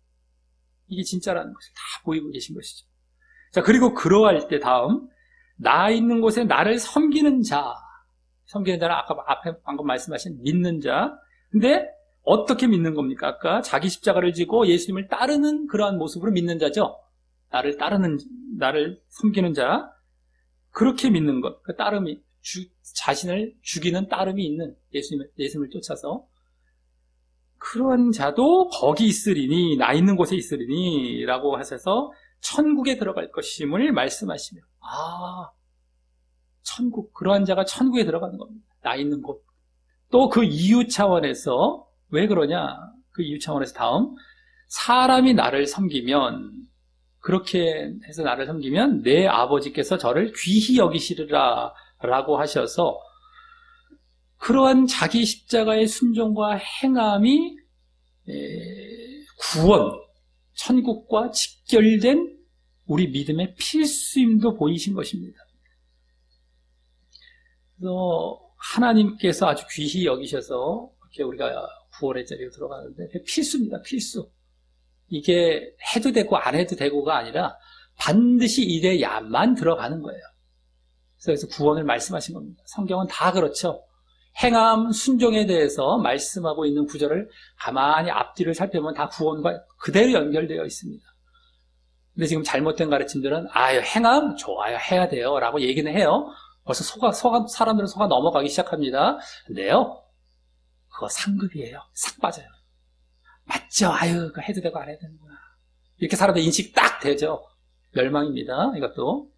이게 진짜라는 것을 다 보이고 계신 것이죠. 자, 그리고 그러할 때 다음 나 있는 곳에 나를 섬기는 자. 섬기는 자는 아까 앞에 방금 말씀하신 믿는 자. 근데 어떻게 믿는 겁니까? 아까 자기 십자가를 지고 예수님을 따르는 그러한 모습으로 믿는 자죠. 나를 섬기는 자. 그렇게 믿는 것. 그 따름이, 자신을 죽이는 따름이 있는 예수님을 쫓아서. 그런 자도 거기 있으리니, 나 있는 곳에 있으리니 라고 하셔서 천국에 들어갈 것임을 말씀하시며, 천국, 그러한 자가 천국에 들어가는 겁니다. 나 있는 곳. 또 그 이유 차원에서, 왜 그러냐? 그 이유 차원에서 다음, 사람이 나를 섬기면, 그렇게 해서 나를 섬기면 내 아버지께서 저를 귀히 여기시리라 라고 하셔서, 그러한 자기 십자가의 순종과 행함이 구원, 천국과 직결된 우리 믿음의 필수임도 보이신 것입니다. 그래서 하나님께서 아주 귀히 여기셔서 이렇게 우리가 구원의 자리로 들어가는데 필수입니다. 필수. 이게 해도 되고 안 해도 되고가 아니라 반드시 이래야만 들어가는 거예요. 그래서 구원을 말씀하신 겁니다. 성경은 다 그렇죠. 행함, 순종에 대해서 말씀하고 있는 구절을 가만히 앞뒤를 살펴보면 다 구원과 그대로 연결되어 있습니다. 근데 지금 잘못된 가르침들은 행함 좋아요, 해야 돼요 라고 얘기는 해요. 벌써 사람들은 속아 넘어가기 시작합니다. 근데요, 그거 상급이에요. 싹 빠져요. 맞죠? 그거 해도 되고 안 해도 되는구나. 이렇게 사람들 인식 딱 되죠. 멸망입니다. 이것도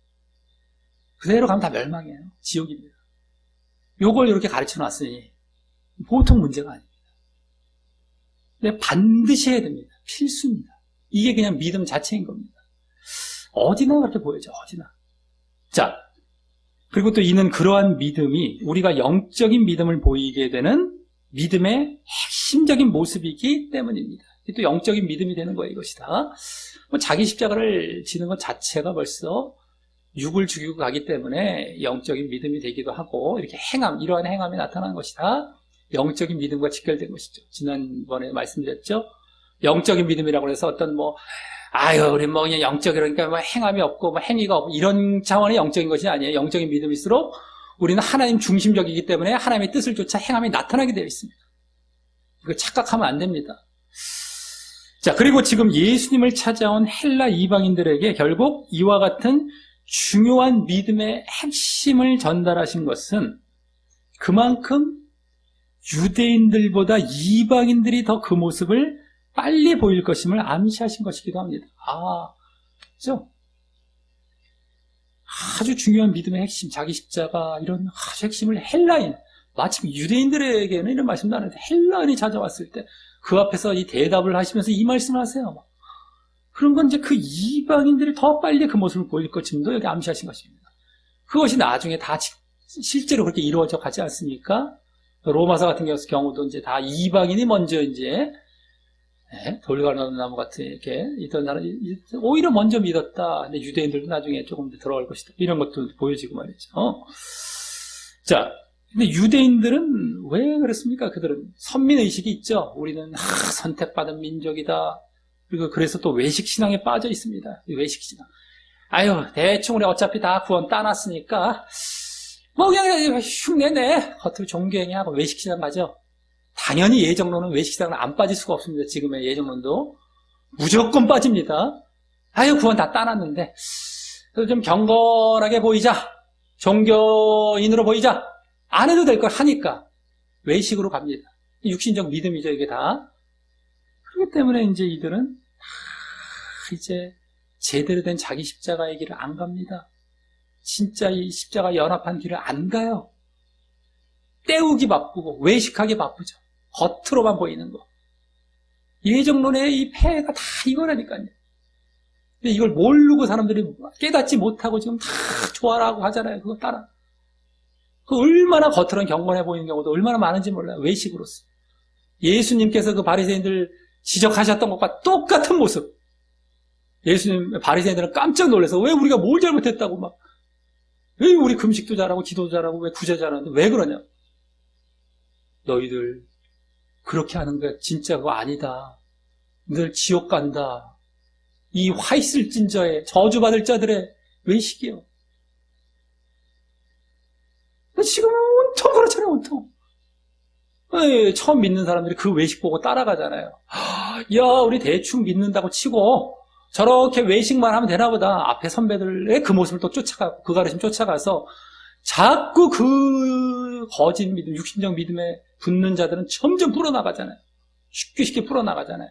그대로 가면 다 멸망이에요. 지옥입니다. 요걸 이렇게 가르쳐 놨으니 보통 문제가 아닙니다. 근데 반드시 해야 됩니다. 필수입니다. 이게 그냥 믿음 자체인 겁니다. 어디나 그렇게 보여져, 어디나. 자, 그리고 또 이는 그러한 믿음이 우리가 영적인 믿음을 보이게 되는 믿음의 핵심적인 모습이기 때문입니다. 또 영적인 믿음이 되는 거예요, 이것이 다. 자기 십자가를 지는 것 자체가 벌써 육을 죽이고 가기 때문에 영적인 믿음이 되기도 하고, 이렇게 이러한 행함이 나타나는 것이 다 영적인 믿음과 직결된 것이죠. 지난번에 말씀드렸죠. 영적인 믿음이라고 해서 어떤 우리 그냥 영적이라니까 행함이 없고 행위가 없고 이런 차원의 영적인 것이 아니에요. 영적인 믿음일수록 우리는 하나님 중심적이기 때문에 하나님의 뜻을 쫓아 행함이 나타나게 되어 있습니다. 이거 착각하면 안 됩니다. 자, 그리고 지금 예수님을 찾아온 헬라 이방인들에게 결국 이와 같은 중요한 믿음의 핵심을 전달하신 것은 그만큼 유대인들보다 이방인들이 더 그 모습을 빨리 보일 것임을 암시하신 것이기도 합니다. 그렇죠? 아주 중요한 믿음의 핵심, 자기 십자가, 이런 아주 핵심을 헬라인, 마침 유대인들에게는 이런 말씀도 안 하는데 헬라인이 찾아왔을 때 그 앞에서 이 대답을 하시면서 이 말씀을 하세요. 그런 건 이제 그 이방인들이 더 빨리 그 모습을 보일 것임도 여기 암시하신 것입니다. 그것이 나중에 다 실제로 그렇게 이루어져 가지 않습니까? 로마서 같은 경우도 이제 다 이방인이 먼저 이제 돌가나무 같은 이렇게 있던 나라 오히려 먼저 믿었다. 근데 유대인들도 나중에 조금 더 들어갈 것이다. 이런 것도 보여지고 말이죠. 자, 근데 유대인들은 왜 그렇습니까? 그들은 선민의식이 있죠. 우리는 선택받은 민족이다. 그리고 그래서 또 외식신앙에 빠져 있습니다. 외식신앙. 대충 우리 어차피 다 구원 따놨으니까 그냥 흉내내. 겉으로 존경하고 외식신앙 가죠. 당연히 예정론은 외식신앙은 안 빠질 수가 없습니다. 지금의 예정론도 무조건 빠집니다. 구원 다 따놨는데 그래서 좀 경건하게 보이자, 종교인으로 보이자, 안 해도 될 걸 하니까 외식으로 갑니다. 육신적 믿음이죠, 이게 다. 그렇기 때문에 이제 이들은 이제 제대로 된 자기 십자가의 길을 안 갑니다. 진짜 이 십자가 연합한 길을 안 가요. 때우기 바쁘고 외식하기 바쁘죠. 겉으로만 보이는 거. 예정론의 이 폐해가 다 이거라니까요. 근데 이걸 모르고 사람들이 깨닫지 못하고 지금 다 좋아라고 하잖아요. 그거 따라. 그 얼마나 겉으로는 경건해 보이는 경우도 얼마나 많은지 몰라요. 외식으로서. 예수님께서 그 바리새인들 지적하셨던 것과 똑같은 모습. 예수님, 바리새인들은 깜짝 놀라서 왜 우리가 뭘 잘못했다고 왜 우리 금식도 잘하고 기도도 잘하고 왜 구제 잘하는데 왜 그러냐? 너희들 그렇게 하는 게 진짜 그거 아니다. 너희들 지옥 간다. 이 화 있을진저에 저주받을 자들의 외식이요. 지금은 온통 그렇잖아요, 온통. 처음 믿는 사람들이 그 외식 보고 따라가잖아요. 우리 대충 믿는다고 치고 저렇게 외식만 하면 되나 보다. 앞에 선배들의 그 모습을 또 쫓아가고 그 가르침 쫓아가서 자꾸 그 거짓 믿음, 육신적 믿음에 붙는 자들은 점점 불어나가잖아요. 쉽게 불어나가잖아요.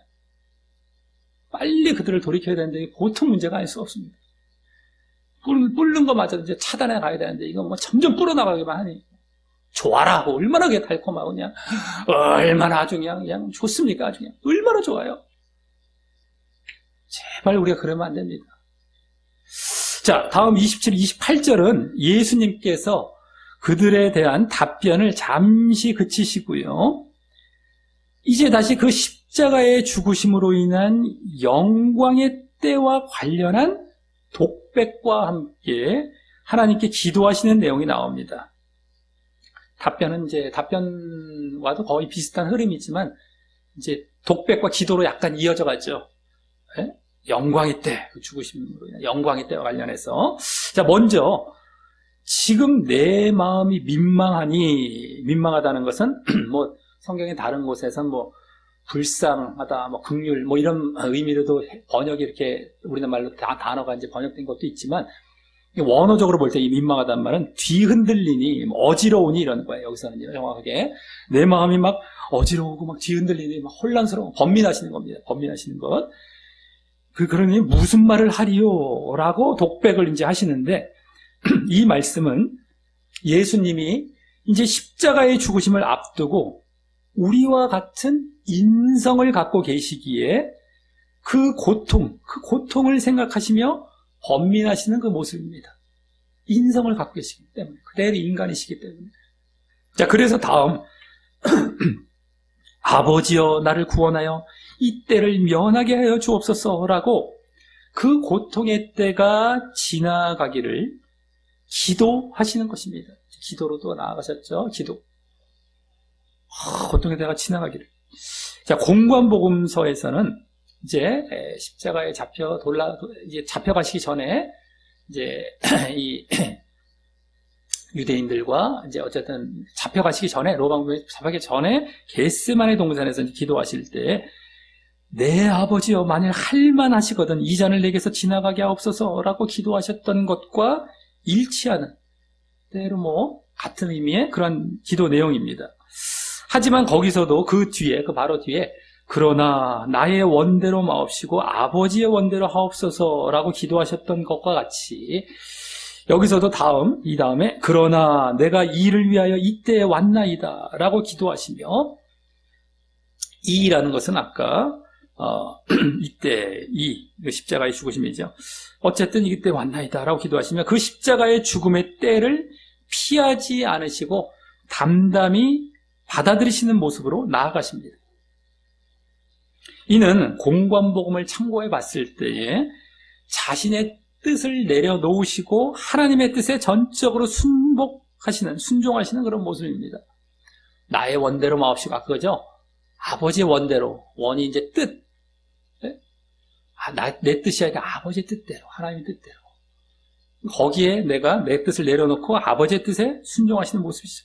빨리 그들을 돌이켜야 되는데 보통 문제가 아닐 수 없습니다. 뿔는 거마저 이제 차단해 가야 되는데 이거 점점 불어나가기만 하니 좋아라 하고 얼마나 그게 달콤하고 그냥 얼마나 아주 그냥 좋습니까? 아주 그냥 얼마나 좋아요. 제발 우리가 그러면 안 됩니다. 자, 다음 27, 28절은 예수님께서 그들에 대한 답변을 잠시 그치시고요. 이제 다시 그 십자가의 죽으심으로 인한 영광의 때와 관련한 독백과 함께 하나님께 기도하시는 내용이 나옵니다. 답변과도 거의 비슷한 흐름이지만, 이제 독백과 기도로 약간 이어져 가죠. 네? 영광의 때, 그 죽으심으로 인한 영광의 때와 관련해서. 자, 먼저, 지금 내 마음이 민망하다는 것은 뭐 성경의 다른 곳에서는 뭐 불쌍하다, 뭐 긍휼, 뭐 이런 의미로도 번역이 이렇게 우리나라 말로 다 단어가 이제 번역된 것도 있지만, 원어적으로 볼 때 이 민망하다는 말은 뒤흔들리니, 어지러우니 이런 거예요. 여기서는 정확하게 내 마음이 막 어지러우고 막 뒤흔들리니 막 혼란스러워, 번민하시는 겁니다. 번민하시는 것. 그러니 무슨 말을 하리요? 라고 독백을 이제 하시는데, 이 말씀은 예수님이 이제 십자가의 죽으심을 앞두고 우리와 같은 인성을 갖고 계시기에 그 고통을 생각하시며 번민하시는 그 모습입니다. 인성을 갖고 계시기 때문에, 그대로 인간이시기 때문에. 자, 그래서 다음, 아버지여 나를 구원하여 이 때를 면하게 하여 주옵소서라고 그 고통의 때가 지나가기를 기도하시는 것입니다. 기도로도 나아가셨죠. 기도. 고통의 때가 지나가기를. 자, 공관복음서에서는 이제 십자가에 이제 잡혀가시기 전에 이제 이 유대인들과 이제 어쨌든 잡혀가시기 전에, 로마군에 잡혀가기 전에 겟세마네 동산에서 이제 기도하실 때, 내 아버지여 만일 할만하시거든 이 잔을 내게서 지나가게 하옵소서라고 기도하셨던 것과 일치하는, 때로 뭐 같은 의미의 그런 기도 내용입니다. 하지만 거기서도 그 바로 뒤에 그러나 나의 원대로 마옵시고 아버지의 원대로 하옵소서라고 기도하셨던 것과 같이, 여기서도 이 다음에 그러나 내가 이를 위하여 이때에 왔나이다 라고 기도하시며, 이라는 것은 아까 십자가의 죽으심이죠. 어쨌든 이때 왔나이다 라고 기도하시며 그 십자가의 죽음의 때를 피하지 않으시고 담담히 받아들이시는 모습으로 나아가십니다. 이는 공관복음을 참고해 봤을 때에 자신의 뜻을 내려놓으시고 하나님의 뜻에 전적으로 순종하시는 그런 모습입니다. 나의 원대로 마옵시고, 그거죠? 아버지의 원대로, 원이 이제 뜻. 내 뜻이 아니라 아버지의 뜻대로, 하나님의 뜻대로. 거기에 내가 내 뜻을 내려놓고 아버지의 뜻에 순종하시는 모습이죠.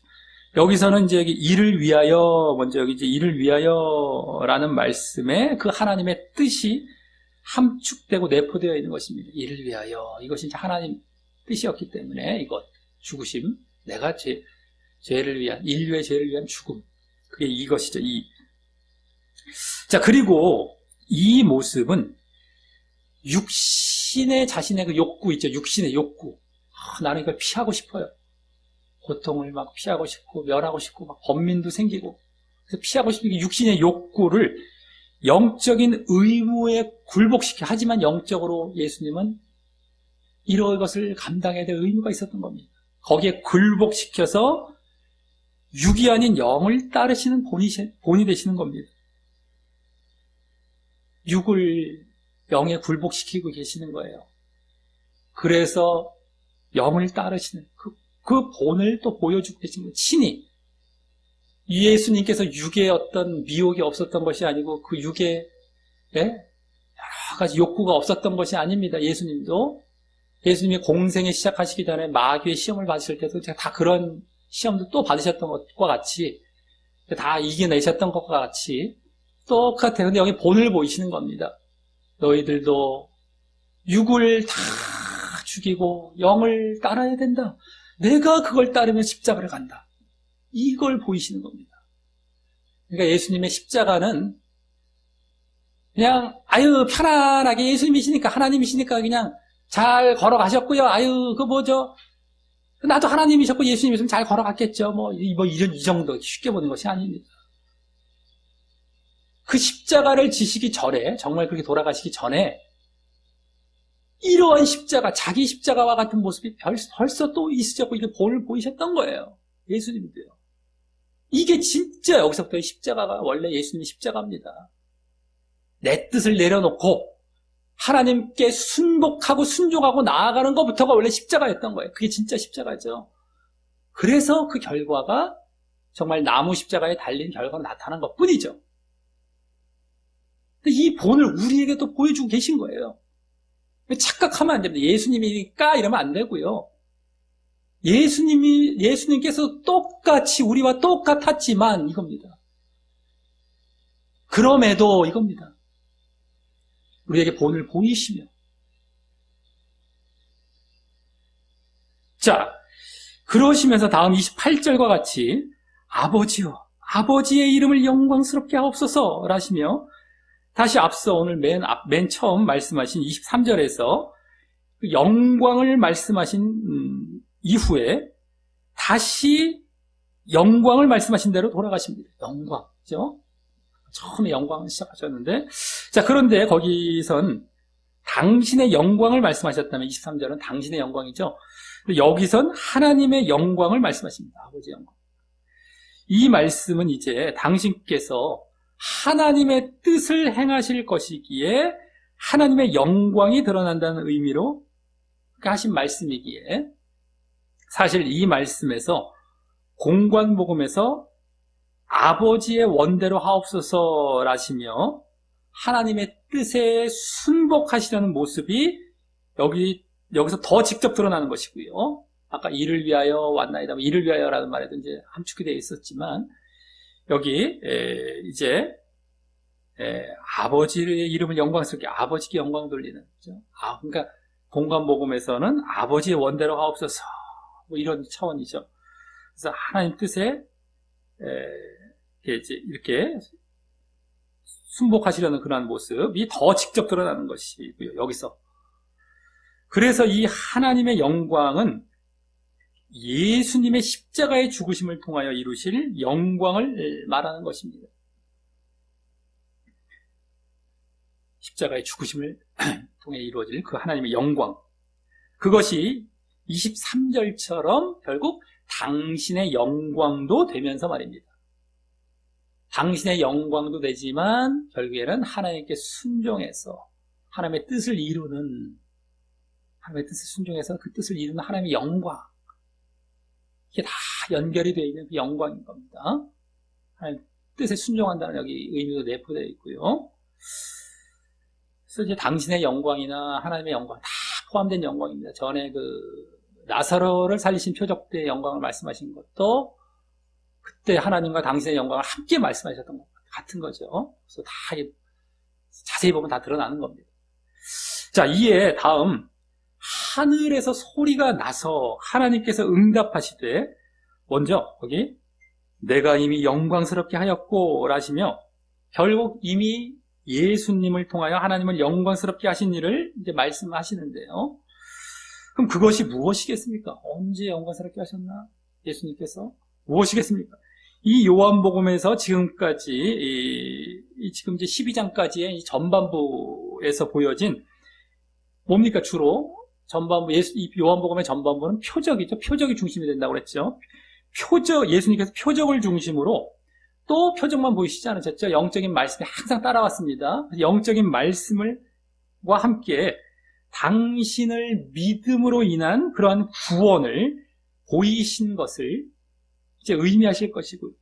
여기서는 이제 이를 위하여, 먼저 여기 이제 이를 위하여라는 말씀에 그 하나님의 뜻이 함축되고 내포되어 있는 것입니다. 이를 위하여. 이것이 이제 하나님 뜻이었기 때문에 이것, 죽으심, 내가 죄를 위한, 인류의 죄를 위한 죽음. 그게 이것이죠. 자, 그리고 이 모습은 육신의 자신의 그 욕구 있죠. 육신의 욕구. 나는 이걸 피하고 싶어요. 고통을 막 피하고 싶고, 면하고 싶고, 막 번민도 생기고. 그래서 피하고 싶은 육신의 욕구를 영적인 의무에 굴복시켜. 하지만 영적으로 예수님은 이런 것을 감당해야 될 의무가 있었던 겁니다. 거기에 굴복시켜서 육이 아닌 영을 따르시는 본이 되시는 겁니다. 육을 영에 굴복시키고 계시는 거예요. 그래서 영을 따르시는 그 본을 또 보여주고 계신 거예요. 친히. 예수님께서 육에 어떤 미혹이 없었던 것이 아니고 그 육에 여러 가지 욕구가 없었던 것이 아닙니다. 예수님이 공생에 시작하시기 전에 마귀의 시험을 받으실 때도 다 그런 시험도 또 받으셨던 것과 같이, 다 이겨내셨던 것과 같이 똑같아요. 근데 여기 본을 보이시는 겁니다. 너희들도 육을 다 죽이고 영을 따라야 된다. 내가 그걸 따르면 십자가를 간다. 이걸 보이시는 겁니다. 그러니까 예수님의 십자가는 그냥 편안하게 예수님이시니까, 하나님이시니까 그냥 잘 걸어가셨고요. 나도 하나님이셨고 예수님이셨으면 잘 걸어갔겠죠. 이 정도 쉽게 보는 것이 아닙니다. 그 십자가를 지시기 전에, 정말 그렇게 돌아가시기 전에 이러한 십자가, 자기 십자가와 같은 모습이 벌써 또 있으셨고 이게 본을 보이셨던 거예요. 예수님도요. 이게 진짜 여기서부터 십자가가 원래 예수님의 십자가입니다. 내 뜻을 내려놓고 하나님께 순복하고 순종하고 나아가는 것부터가 원래 십자가였던 거예요. 그게 진짜 십자가죠. 그래서 그 결과가 정말 나무 십자가에 달린 결과가 나타난 것뿐이죠. 근데 이 본을 우리에게 또 보여주고 계신 거예요. 착각하면 안 됩니다. 예수님이니까 이러면 안 되고요. 예수님께서 똑같이 우리와 똑같았지만 이겁니다. 그럼에도 이겁니다. 우리에게 본을 보이시며. 자, 그러시면서 다음 28절과 같이 아버지여, 아버지의 이름을 영광스럽게 하옵소서 라시며, 다시 앞서 오늘 맨 처음 말씀하신 23절에서 영광을 말씀하신 이후에 다시 영광을 말씀하신 대로 돌아가십니다. 영광, 그죠? 처음에 영광을 시작하셨는데, 자, 그런데 거기선 당신의 영광을 말씀하셨다면 23절은 당신의 영광이죠. 여기선 하나님의 영광을 말씀하십니다. 아버지의 영광. 이 말씀은 이제 당신께서 하나님의 뜻을 행하실 것이기에 하나님의 영광이 드러난다는 의미로 하신 말씀이기에, 사실 이 말씀에서 공관복음에서 아버지의 원대로 하옵소서라시며 하나님의 뜻에 순복하시려는 모습이 여기서 더 직접 드러나는 것이고요. 아까 이를 위하여 왔나이다, 이를 위하여라는 말에도 이제 함축이 되어 있었지만, 여기 이제 아버지의 이름을 영광스럽게, 아버지께 영광 돌리는, 그죠? 그러니까 공관복음에서는 아버지의 원대로 하옵소서, 뭐 이런 차원이죠. 그래서 하나님 뜻에 이렇게 순복하시려는 그러한 모습이 더 직접 드러나는 것이고요. 여기서. 그래서 이 하나님의 영광은 예수님의 십자가의 죽으심을 통하여 이루실 영광을 말하는 것입니다. 십자가의 죽으심을 통해 이루어질 그 하나님의 영광. 그것이 23절처럼 결국 당신의 영광도 되면서 말입니다. 당신의 영광도 되지만 결국에는 하나님께 순종해서 하나님의 뜻을 이루는, 하나님의 뜻을 순종해서 그 뜻을 이루는 하나님의 영광, 이게 다 연결이 되어 있는 그 영광인 겁니다. 하나님 뜻에 순종한다는 여기 의미도 내포되어 있고요. 그래서 이제 당신의 영광이나 하나님의 영광 다 포함된 영광입니다. 전에 그 나사로를 살리신 표적대의 영광을 말씀하신 것도 그때 하나님과 당신의 영광을 함께 말씀하셨던 것 같은 거죠. 그래서 다 자세히 보면 다 드러나는 겁니다. 자, 이에 다음 하늘에서 소리가 나서 하나님께서 응답하시되, 먼저 거기 내가 이미 영광스럽게 하였고 라시며, 결국 이미 예수님을 통하여 하나님을 영광스럽게 하신 일을 이제 말씀하시는데요. 그럼 그것이 무엇이겠습니까? 언제 영광스럽게 하셨나? 예수님께서 무엇이겠습니까? 이 요한복음에서 지금까지 지금 이제 12장까지의 이 전반부에서 보여진 뭡니까? 주로 전반부, 이 요한복음의 전반부는 표적이죠. 표적이 중심이 된다고 그랬죠. 예수님께서 표적을 중심으로 또 표적만 보이시지 않으셨죠. 영적인 말씀이 항상 따라왔습니다. 영적인 말씀과 함께 당신을 믿음으로 인한 그러한 구원을 보이신 것을 이제 의미하실 것이고요.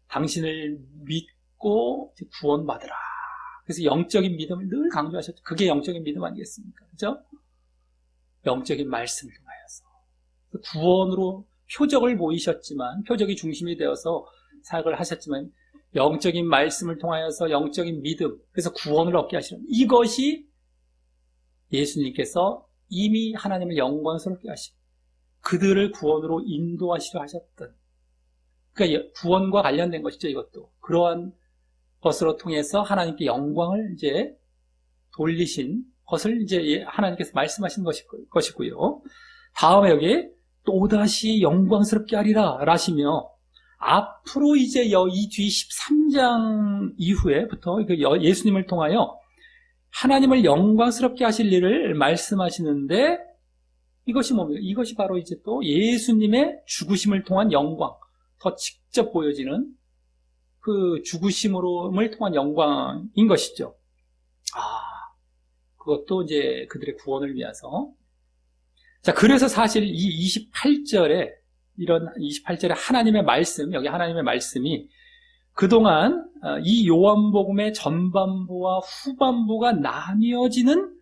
당신을 믿고 구원받으라. 그래서 영적인 믿음을 늘 강조하셨죠. 그게 영적인 믿음 아니겠습니까? 그죠? 영적인 말씀을 통하여서 구원으로 표적을 보이셨지만, 표적이 중심이 되어서 사역을 하셨지만, 영적인 말씀을 통하여서 영적인 믿음, 그래서 구원을 얻게 하시는, 이것이 예수님께서 이미 하나님을 영광스럽게 하시고 그들을 구원으로 인도하시려 하셨던, 그러니까 구원과 관련된 것이죠. 이것도 그러한 것으로 통해서 하나님께 영광을 이제 돌리신 것을 이제 하나님께서 말씀하신 것이고요. 다음에 여기 또다시 영광스럽게 하리라 라시며, 앞으로 이제 이 뒤 13장 이후에부터 예수님을 통하여 하나님을 영광스럽게 하실 일을 말씀하시는데, 이것이 뭡니까? 이것이 바로 이제 또 예수님의 죽으심을 통한 영광, 더 직접 보여지는 그 죽으심을 통한 영광인 것이죠. 그것도 이제 그들의 구원을 위해서. 자, 그래서 사실 이 28절에 하나님의 말씀, 여기 하나님의 말씀이 그동안 이 요한복음의 전반부와 후반부가 나뉘어지는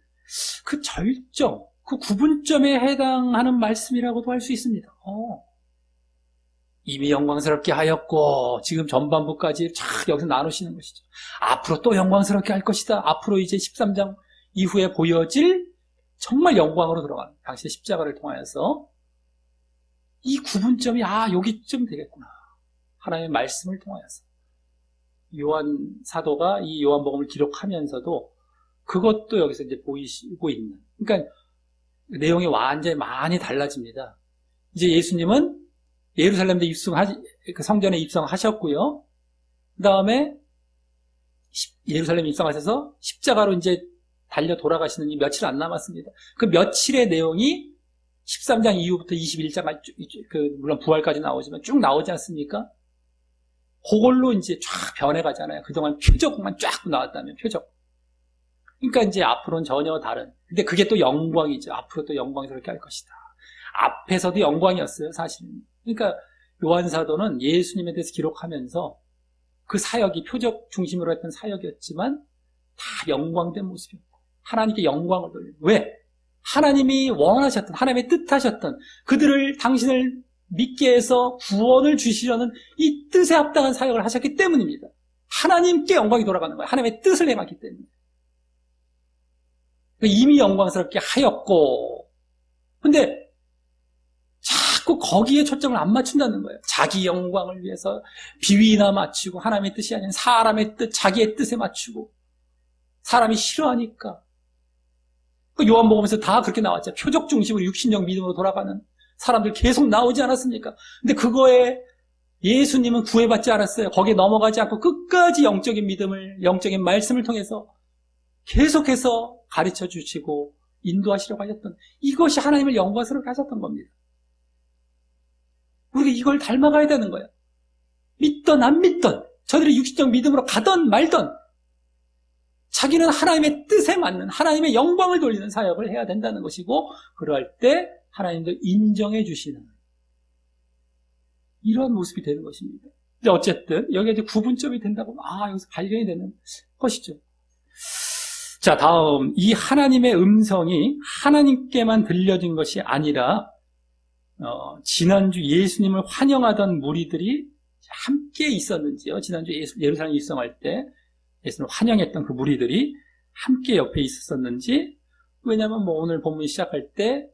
그 절정, 그 구분점에 해당하는 말씀이라고도 할 수 있습니다. 이미 영광스럽게 하였고 지금 전반부까지 쫙 여기서 나누시는 것이죠. 앞으로 또 영광스럽게 할 것이다. 앞으로 이제 13장 이후에 보여질 정말 영광으로 들어가는 당시의 십자가를 통하여서 이 구분점이 여기쯤 되겠구나. 하나님의 말씀을 통하여서 요한 사도가 이 요한복음을 기록하면서도 그것도 여기서 이제 보이고 있는, 그러니까 내용이 완전히 많이 달라집니다. 이제 예수님은 예루살렘에 그 성전에 입성하셨고요. 그 다음에 예루살렘에 입성하셔서 십자가로 이제 달려 돌아가시는 이 며칠 안 남았습니다. 그 며칠의 내용이 13장 이후부터 21장까지 물론 부활까지 나오지만 쭉 나오지 않습니까? 그걸로 이제 쫙 변해가잖아요. 그동안 표적만 쫙 나왔다면 표적. 그러니까 이제 앞으로는 전혀 다른. 근데 그게 또 영광이죠. 앞으로 또 영광스럽게 할 것이다. 앞에서도 영광이었어요, 사실은. 그러니까 요한 사도는 예수님에 대해서 기록하면서 그 사역이 표적 중심으로 했던 사역이었지만 다 영광된 모습이었고 하나님께 영광을 돌리는. 왜? 하나님이 원하셨던, 하나님의 뜻하셨던 그들을 당신을 믿게 해서 구원을 주시려는 이 뜻에 합당한 사역을 하셨기 때문입니다. 하나님께 영광이 돌아가는 거예요. 하나님의 뜻을 행했기 때문에. 이미 영광스럽게 하였고, 근데 자꾸 거기에 초점을 안 맞춘다는 거예요. 자기 영광을 위해서 비위나 맞추고 하나님의 뜻이 아닌 사람의 뜻, 자기의 뜻에 맞추고 사람이 싫어하니까. 요한복음에서 다 그렇게 나왔죠. 표적 중심으로 육신적 믿음으로 돌아가는 사람들 계속 나오지 않았습니까? 근데 그거에 예수님은 구애받지 않았어요. 거기에 넘어가지 않고 끝까지 영적인 믿음을, 영적인 말씀을 통해서 계속해서 가르쳐 주시고 인도하시려고 하셨던, 이것이 하나님을 영광스럽게 하셨던 겁니다. 우리가 이걸 닮아가야 되는 거예요. 믿던 안 믿던, 저들이 육신적 믿음으로 가던 말던 자기는 하나님의 뜻에 맞는, 하나님의 영광을 돌리는 사역을 해야 된다는 것이고, 그럴 때 하나님도 인정해 주시는 이런 모습이 되는 것입니다. 근데 어쨌든 여기가 이제 구분점이 된다고 여기서 발견이 되는 것이죠. 자, 다음, 이 하나님의 음성이 하나님께만 들려진 것이 아니라 지난주 예수님을 환영하던 무리들이 함께 있었는지요. 지난주 예루살렘 입성할 때 예수님을 환영했던 그 무리들이 함께 옆에 있었는지. 왜냐하면 오늘 본문 시작할 때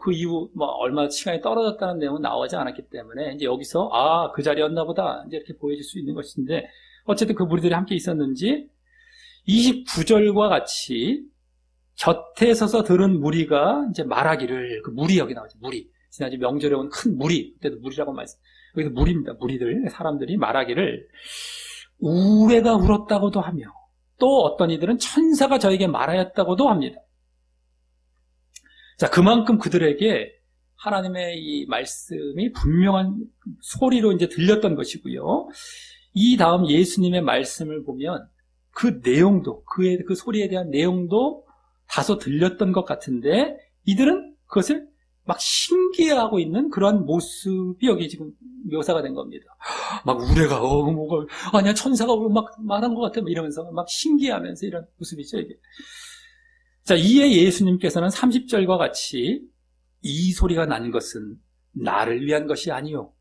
그 이후 얼마 시간이 떨어졌다는 내용은 나오지 않았기 때문에 이제 여기서 그 자리였나 보다 이제 이렇게 보여질 수 있는 것인데, 어쨌든 그 무리들이 함께 있었는지 29절과 같이 곁에 서서 들은 무리가 이제 말하기를, 그 무리 여기 나오죠. 무리. 지난주 명절에 온 큰 무리, 그때도 무리라고 말씀. 여기서 무리입니다. 무리들, 사람들이 말하기를 우레가 울었다고도 하며 또 어떤 이들은 천사가 저에게 말하였다고도 합니다. 자, 그만큼 그들에게 하나님의 이 말씀이 분명한 소리로 이제 들렸던 것이고요. 이 다음 예수님의 말씀을 보면 그 내용도, 그 소리에 대한 내용도 다소 들렸던 것 같은데, 이들은 그것을 막 신기해하고 있는 그러한 모습이 여기 지금 묘사가 된 겁니다. 막 우레가 아니야 천사가 막 말한 것 같아 이러면서 막 신기해하면서 이런 모습이죠 이게. 자, 이에 예수님께서는 30절과 같이 이 소리가 난 것은 나를 위한 것이 아니요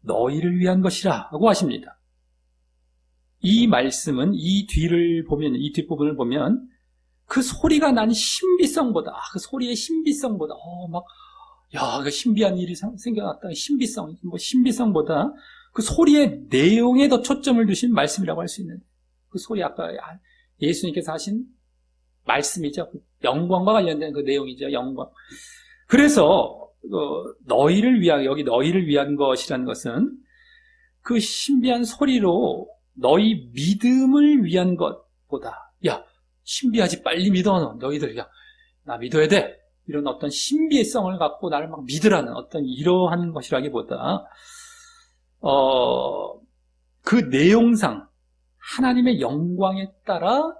너희를 위한 것이라 하고 하십니다. 이 말씀은 이 뒷부분을 보면 그 소리가 난 신비성보다, 그 소리의 신비성보다 그 신비한 일이 생겨났다. 신비성보다 그 소리의 내용에 더 초점을 두신 말씀이라고 할 수 있는, 그 소리, 아까 예수님께서 하신 말씀이죠. 영광과 관련된 그 내용이죠. 영광. 그래서 너희를 위한, 여기 너희를 위한 것이라는 것은 그 신비한 소리로 너희 믿음을 위한 것보다, 신비하지, 빨리 믿어 너희들, 나 믿어야 돼, 이런 어떤 신비성을 갖고 나를 막 믿으라는 어떤 이러한 것이라기보다 그 내용상 하나님의 영광에 따라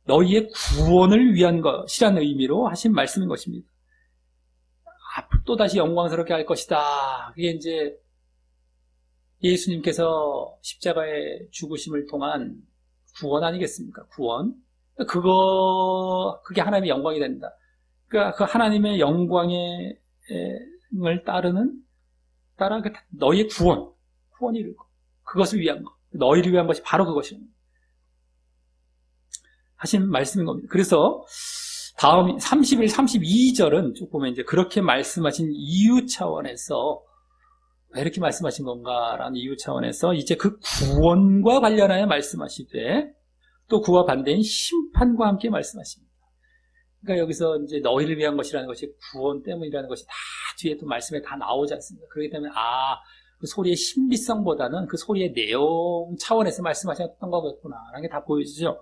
너희의 구원을 위한 것이라는 의미로 하신 말씀인 것입니다. 앞으로 또다시 영광스럽게 할 것이다. 그게 이제 예수님께서 십자가의 죽으심을 통한 구원 아니겠습니까? 구원. 그게 하나님의 영광이 된다. 그러니까 그 하나님의 영광을 따라 너희의 구원이 이룰 것. 그것을 위한 것. 너희를 위한 것이 바로 그것입니다. 하신 말씀인 겁니다. 그래서 다음 31, 32절은 쭉 보면 이제 그렇게 말씀하신 이유 차원에서 왜 이렇게 말씀하신 건가라는 이유 차원에서 이제 그 구원과 관련하여 말씀하시되 또 그와 반대인 심판과 함께 말씀하십니다. 그러니까 여기서 이제 너희를 위한 것이라는 것이 구원 때문이라는 것이 다 뒤에 또 말씀에 다 나오지 않습니까? 그렇기 때문에 그 소리의 신비성보다는 그 소리의 내용 차원에서 말씀하셨던 거겠구나 라는 게 다 보여지죠.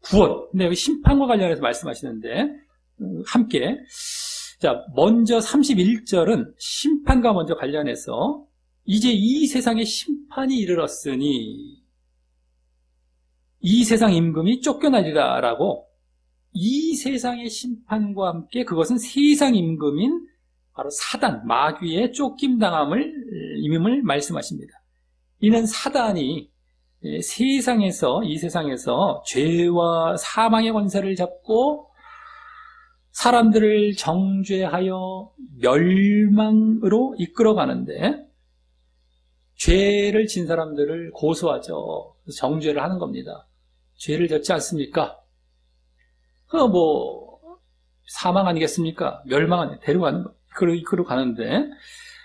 구원. 근데 여기 심판과 관련해서 말씀하시는데 함께 자, 먼저 31절은 심판과 먼저 관련해서 이제 이 세상에 심판이 이르렀으니 이 세상 임금이 쫓겨나리라 라고 이 세상의 심판과 함께 그것은 세상 임금인 바로 사단, 마귀의 쫓김당함을 말씀하십니다. 이는 사단이 이 세상에서 죄와 사망의 권세를 잡고 사람들을 정죄하여 멸망으로 이끌어가는데 죄를 진 사람들을 고소하죠. 정죄를 하는 겁니다. 죄를 졌지 않습니까? 사망 아니겠습니까? 멸망 아니겠습니까? 데려가는 거. 이끌어 가는데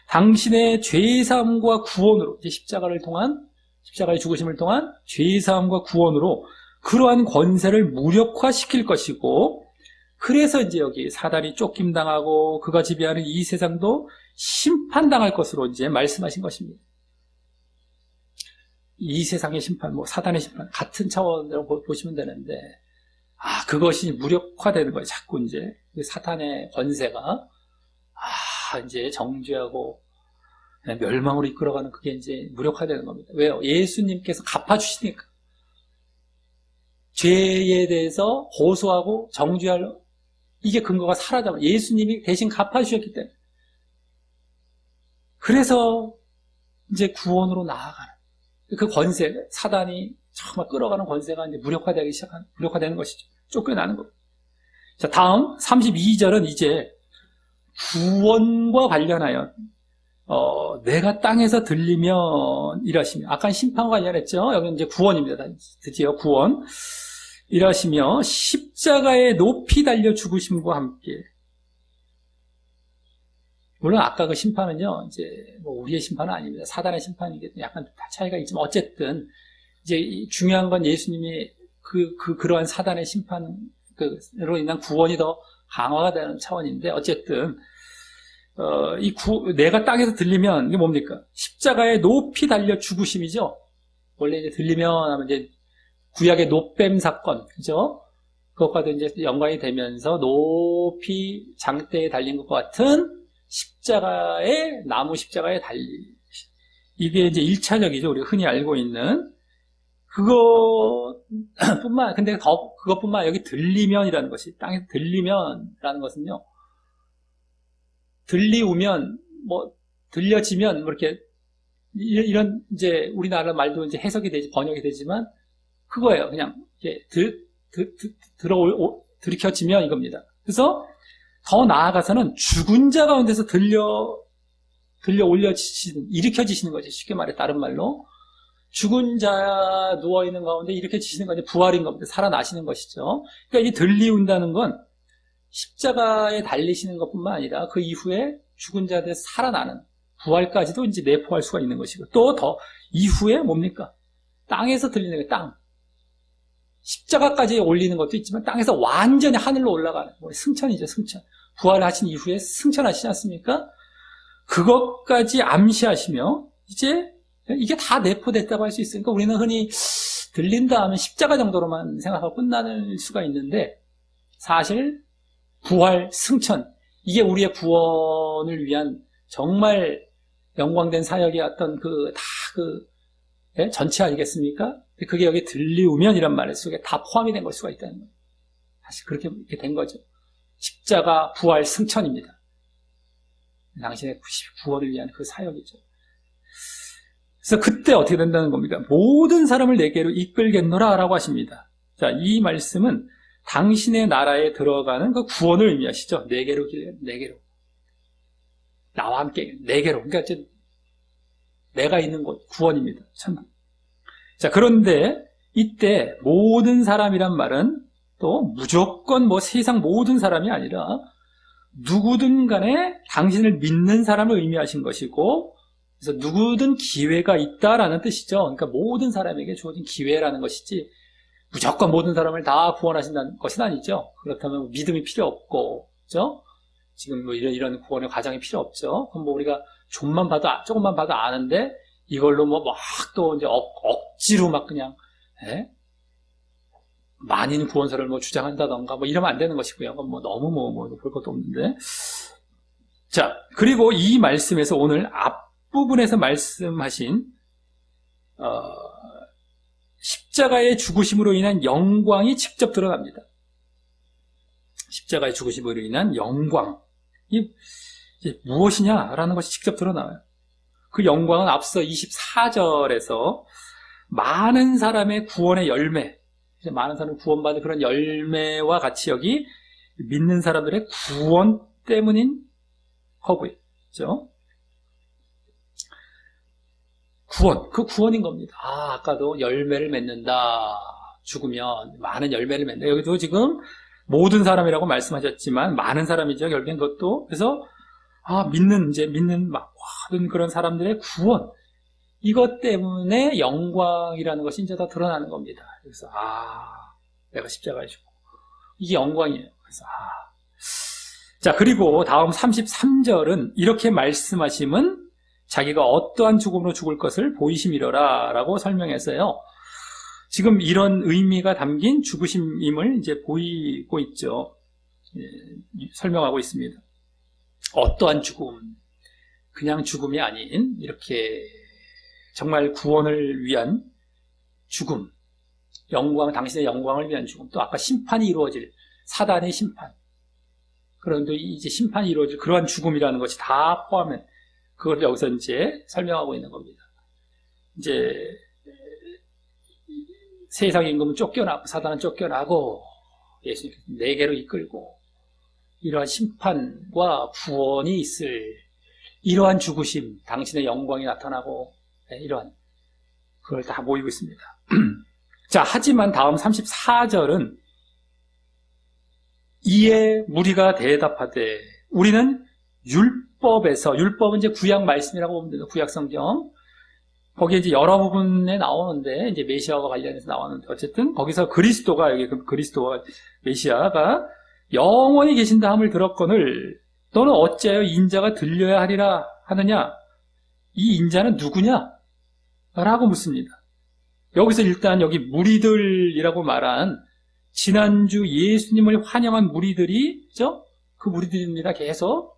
당신의 죄사함과 구원으로 이제 십자가의 죽으심을 통한 죄사함과 구원으로 그러한 권세를 무력화시킬 것이고 그래서 이제 여기 사단이 쫓김당하고 그가 지배하는 이 세상도 심판당할 것으로 이제 말씀하신 것입니다. 이 세상의 심판, 사단의 심판 같은 차원으로 보시면 되는데 그것이 무력화되는 거예요. 자꾸 이제 사탄의 권세가 이제 정죄하고 멸망으로 이끌어가는 그게 이제 무력화되는 겁니다. 왜요? 예수님께서 갚아주시니까. 죄에 대해서 고소하고 정죄할 이게 근거가 사라져. 예수님이 대신 갚아주셨기 때문에. 그래서 이제 구원으로 나아가는 그 권세, 사단이 정말 끌어가는 권세가 이제 무력화되는 것이죠. 쫓겨나는 겁니다. 자, 다음 32절은 이제 구원과 관련하여 내가 땅에서 들리면 이러시며 아까 심판과 관련했죠. 여기는 이제 구원입니다. 드디어 구원. 이러시며 십자가에 높이 달려 죽으심과 함께 물론 아까 그 심판은요 이제 우리의 심판은 아닙니다. 사단의 심판이겠죠. 약간 차이가 있지만 어쨌든 이제 중요한 건 예수님이 그러한 사단의 심판으로 인한 구원이 더 강화가 되는 차원인데 어쨌든 내가 땅에서 들리면 이게 뭡니까? 십자가에 높이 달려 죽으심이죠. 원래 이제 들리면 하면 이제 구약의 노뱀 사건, 그죠? 그것과도 이제 연관이 되면서 높이 장대에 달린 것과 같은 나무 십자가에 이게 이제 1차적이죠. 우리가 흔히 알고 있는. 근데 그것뿐만 여기 들리면이라는 것이, 땅에서 들리면이라는 것은요, 들리우면, 들려지면, 이렇게, 이런, 이제, 우리나라 말도 이제 해석이 번역이 되지만, 그거예요. 그냥, 이게, 들이켜지면 이겁니다. 그래서, 더 나아가서는 죽은 자 가운데서 일으켜지시는 거죠. 쉽게 말해, 다른 말로. 죽은 자 누워있는 가운데 일으켜지시는 건 이제 부활인 겁니다. 살아나시는 것이죠. 그러니까 이 들리운다는 건 십자가에 달리시는 것뿐만 아니라 그 이후에 죽은 자들 살아나는 부활까지도 이제 내포할 수가 있는 것이고 또 더 이후에 뭡니까? 땅에서 들리는 게 땅. 십자가까지 올리는 것도 있지만 땅에서 완전히 하늘로 올라가는 승천이죠, 승천. 부활하신 이후에 승천하시지 않습니까? 그것까지 암시하시며 이제 이게 다 내포됐다고 할 수 있으니까 우리는 흔히 들린다 하면 십자가 정도로만 생각하고 끝날 수가 있는데 사실 부활, 승천 이게 우리의 구원을 위한 정말 영광된 사역이었던 전체 아니겠습니까? 그게 여기 들리우면이란 말 속에 다 포함이 된 걸 수가 있다는 거예요. 사실 그렇게 된 거죠. 십자가, 부활, 승천입니다. 당신의 구원을 위한 그 사역이죠. 그래서 그때 어떻게 된다는 겁니까? 모든 사람을 내게로 이끌겠노라 라고 하십니다. 자, 이 말씀은 당신의 나라에 들어가는 그 구원을 의미하시죠. 네개로 길래요. 네개로. 나와 함께 네개로. 그러니까 이제 내가 있는 곳 구원입니다. 천국. 자, 그런데 이때 모든 사람이란 말은 또 무조건 뭐 세상 모든 사람이 아니라 누구든 간에 당신을 믿는 사람을 의미하신 것이고, 그래서 누구든 기회가 있다라는 뜻이죠. 그러니까 모든 사람에게 주어진 기회라는 것이지 무조건 모든 사람을 다 구원하신다는 것은 아니죠. 그렇다면 믿음이 필요 없고, 그죠? 지금 뭐 이런 구원의 과정이 필요 없죠. 그럼 뭐 우리가 조금만 봐도 아는데 이걸로 뭐 막 또 이제 억지로 막 그냥 만인 구원설을 뭐 주장한다던가 뭐 이러면 안 되는 것이고요. 뭐 너무 볼 것도 없는데. 자, 그리고 이 말씀에서 오늘 앞부분에서 말씀하신 십자가의 죽으심으로 인한 영광이 직접 드러납니다. 십자가의 죽으심으로 인한 영광이 무엇이냐라는 것이 직접 드러나요. 그 영광은 앞서 24절에서 많은 사람의 구원의 열매, 많은 사람이 구원받은 그런 열매와 같이 여기 믿는 사람들의 구원 때문인 거고요. 구원, 그 구원인 겁니다. 아까도 열매를 맺는다. 죽으면 많은 열매를 맺는다. 여기도 지금 모든 사람이라고 말씀하셨지만 많은 사람이죠. 결국엔 그것도. 그래서 믿는 모든 그런 사람들의 구원, 이것 때문에 영광이라는 것이 이제 다 드러나는 겁니다. 그래서 내가 십자가에 죽고 이게 영광이에요. 그래서 자, 그리고 다음 33절은 이렇게 말씀하심은 자기가 어떠한 죽음으로 죽을 것을 보이심이로라 라고 설명했어요. 지금 이런 의미가 담긴 죽으심임을 이제 보이고 있죠. 설명하고 있습니다. 어떠한 죽음, 그냥 죽음이 아닌 이렇게 정말 구원을 위한 죽음, 영광, 당신의 영광을 위한 죽음, 또 아까 심판이 이루어질 사단의 심판, 그런데 이제 심판이 이루어질 그러한 죽음이라는 것이 다 포함해 그걸 여기서 이제 설명하고 있는 겁니다. 이제 세상 임금은 쫓겨나고 사단은 쫓겨나고 예수님께서 네개로 이끌고 이러한 심판과 구원이 있을 이러한 죽으심, 당신의 영광이 나타나고 이러한 그걸 다 모이고 있습니다. 자, 하지만 다음 34절은 이에 무리가 대답하되 우리는 율법은 이제 구약 말씀이라고 보면 돼요. 구약 성경. 거기에 이제 여러 부분에 나오는데, 이제 메시아와 관련해서 나오는데, 어쨌든 거기서 그리스도와 메시아가 영원히 계신다 함을 들었거늘 너는 어찌하여 인자가 들려야 하리라 하느냐? 이 인자는 누구냐? 라고 묻습니다. 여기서 일단 여기 무리들이라고 말한 지난주 예수님을 환영한 무리들이, 그죠? 그 무리들입니다. 계속.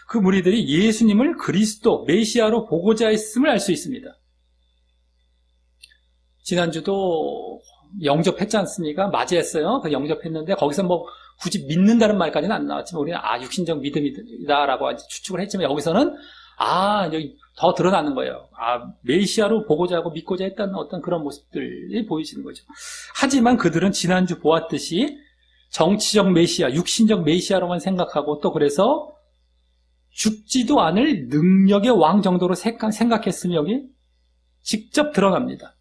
그 무리들이 예수님을 그리스도, 메시아로 보고자 했음을 알 수 있습니다. 지난주도 영접했지 않습니까? 맞이했어요. 그 영접했는데 거기서 뭐 굳이 믿는다는 말까지는 안 나왔지만 우리는 육신적 믿음이다라고 추측을 했지만 여기서는 여기 더 드러나는 거예요. 메시아로 보고자 하고 믿고자 했다는 어떤 그런 모습들이 보이시는 거죠. 하지만 그들은 지난주 보았듯이 정치적 메시아, 육신적 메시아로만 생각하고 또 그래서 죽지도 않을 능력의 왕 정도로 생각했으면 여기 직접 드러납니다.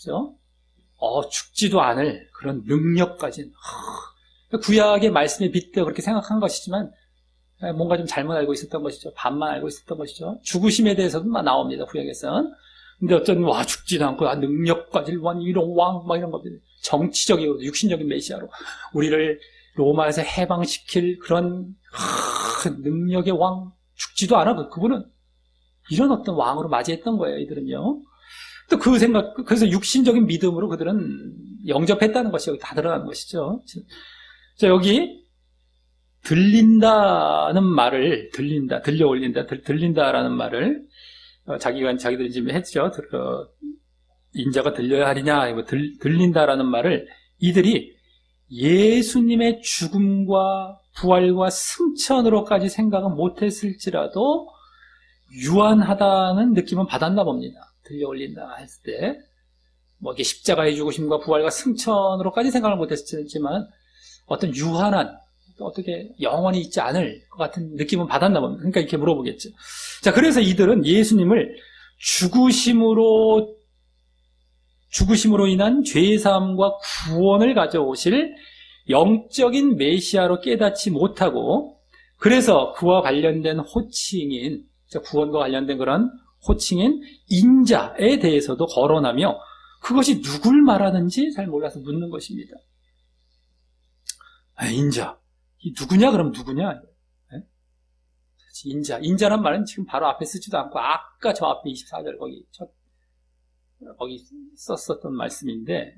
그렇죠? 죽지도 않을 그런 능력까지는 구약의 말씀에 빗대어 그렇게 생각한 것이지만 뭔가 좀 잘못 알고 있었던 것이죠. 반만 알고 있었던 것이죠. 죽으심에 대해서도 나옵니다. 구약에서는. 근데 어떤 죽지도 않고 능력까지 이런 왕 막 이런 겁니다. 정치적이고 육신적인 메시아로 우리를 로마에서 해방시킬 그런 능력의 왕, 죽지도 않아. 그분은 이런 어떤 왕으로 맞이했던 거예요. 이들은요. 또 그 생각, 그래서 육신적인 믿음으로 그들은 영접했다는 것이 여기 다 드러나는 것이죠. 자, 여기 들린다는 말을 들린다라는 말을 자기들이 지금 했죠. 인자가 들려야 하리냐, 들린다라는 말을 이들이 예수님의 죽음과 부활과 승천으로까지 생각은 못했을지라도 유한하다는 느낌은 받았나 봅니다. 들려 올린다 했을 때. 뭐 이게 십자가의 죽으심과 부활과 승천으로까지 생각을 못했지만 어떤 유한한 어떻게 영원히 있지 않을 것 같은 느낌은 받았나 봅니다. 그러니까 이렇게 물어보겠죠. 자, 그래서 이들은 예수님을 죽으심으로 인한 죄사함과 구원을 가져오실 영적인 메시아로 깨닫지 못하고, 그래서 그와 관련된 호칭인, 구원과 관련된 그런 호칭인 인자에 대해서도 거론하며 그것이 누굴 말하는지 잘 몰라서 묻는 것입니다. 인자. 이 누구냐? 그럼 누구냐? 네? 인자란 말은 지금 바로 앞에 쓰지도 않고 아까 저 앞에 24절 거기 썼었던 말씀인데,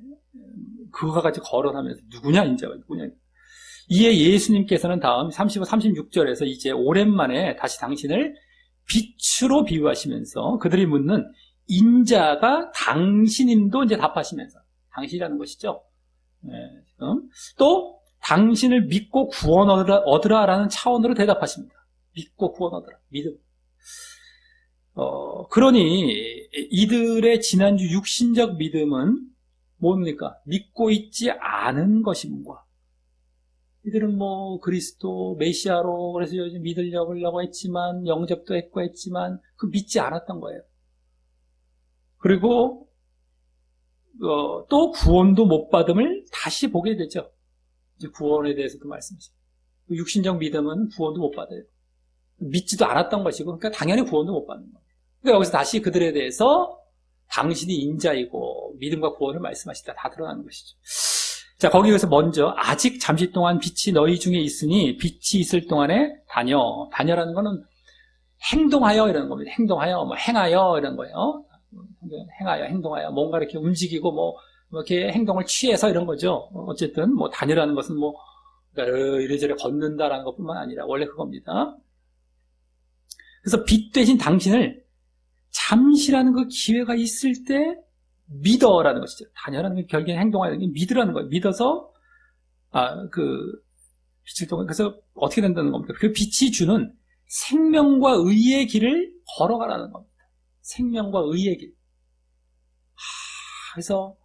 그거가 같이 거론하면서 누구냐? 인자가 누구냐? 이에 예수님께서는 다음 35, 36절에서 이제 오랜만에 다시 당신을 빛으로 비유하시면서 그들이 묻는 인자가 당신임도 이제 답하시면서, 당신이라는 것이죠. 네, 또 당신을 믿고 구원 얻으라라는 차원으로 대답하십니다. 믿고 구원 얻으라. 믿음. 그러니 이들의 지난주 육신적 믿음은 뭡니까? 믿고 있지 않은 것임과, 이들은 뭐 그리스도 메시아로 그래서 요즘 믿으려고 했지만 영접도 했지만 그 믿지 않았던 거예요. 그리고 또 구원도 못 받음을 다시 보게 되죠. 이제 구원에 대해서도 말씀하시죠. 육신적 믿음은 구원도 못 받아요. 믿지도 않았던 것이고, 그러니까 당연히 구원도 못 받는 겁니다. 그러니까 여기서 다시 그들에 대해서 당신이 인자이고 믿음과 구원을 말씀하시다 다 드러나는 것이죠. 자, 거기에서 먼저 아직 잠시 동안 빛이 너희 중에 있으니 빛이 있을 동안에 다녀라는 거는 행동하여 이런 겁니다. 행동하여, 뭐 행하여 이런 거예요. 행하여, 행동하여, 뭔가 이렇게 움직이고 뭐 이렇게 행동을 취해서 이런 거죠. 어쨌든 뭐 다니라는 것은 뭐 이래저래 걷는다라는 것뿐만 아니라 원래 그겁니다. 그래서 빛 대신 당신을 잠시라는 그 기회가 있을 때 믿어라는 것이죠. 다녀라는 게 결국엔 행동하는 게 믿으라는 거예요. 믿어서 그 빛을 통해, 그래서 어떻게 된다는 겁니까? 그 빛이 주는 생명과 의의 길을 걸어가라는 겁니다. 생명과 의의 길. 그래서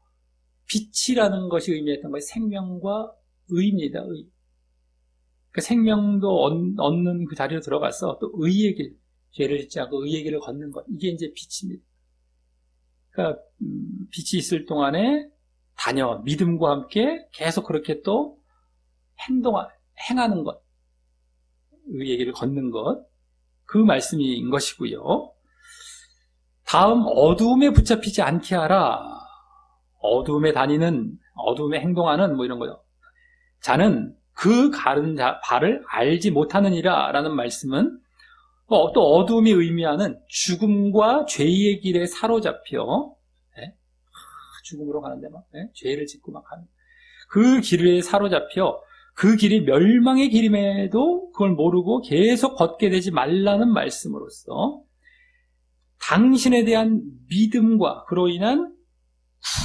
빛이라는 것이 의미했던 거예요. 생명과 의입니다. 의. 그 생명도 얻는 그 자리로 들어가서 또 의의 길, 죄를 짓지 않고 의의 길을 걷는 것. 이게 이제 빛입니다. 그러니까 빛이 있을 동안에 다녀, 믿음과 함께 계속 그렇게 또 행하는 것, 의의 길을 걷는 것, 그 말씀인 것이고요. 다음, 어두움에 붙잡히지 않게 하라. 어두움에 행동하는 뭐 이런 거죠. 자는 그 가른 바를 알지 못하느니라 라는 말씀은 또 어두움이 의미하는 죽음과 죄의 길에 사로잡혀, 죽음으로 가는데 막 죄를 짓고 막 하는 그 길에 사로잡혀 그 길이 멸망의 길임에도 그걸 모르고 계속 걷게 되지 말라는 말씀으로써 당신에 대한 믿음과 그로 인한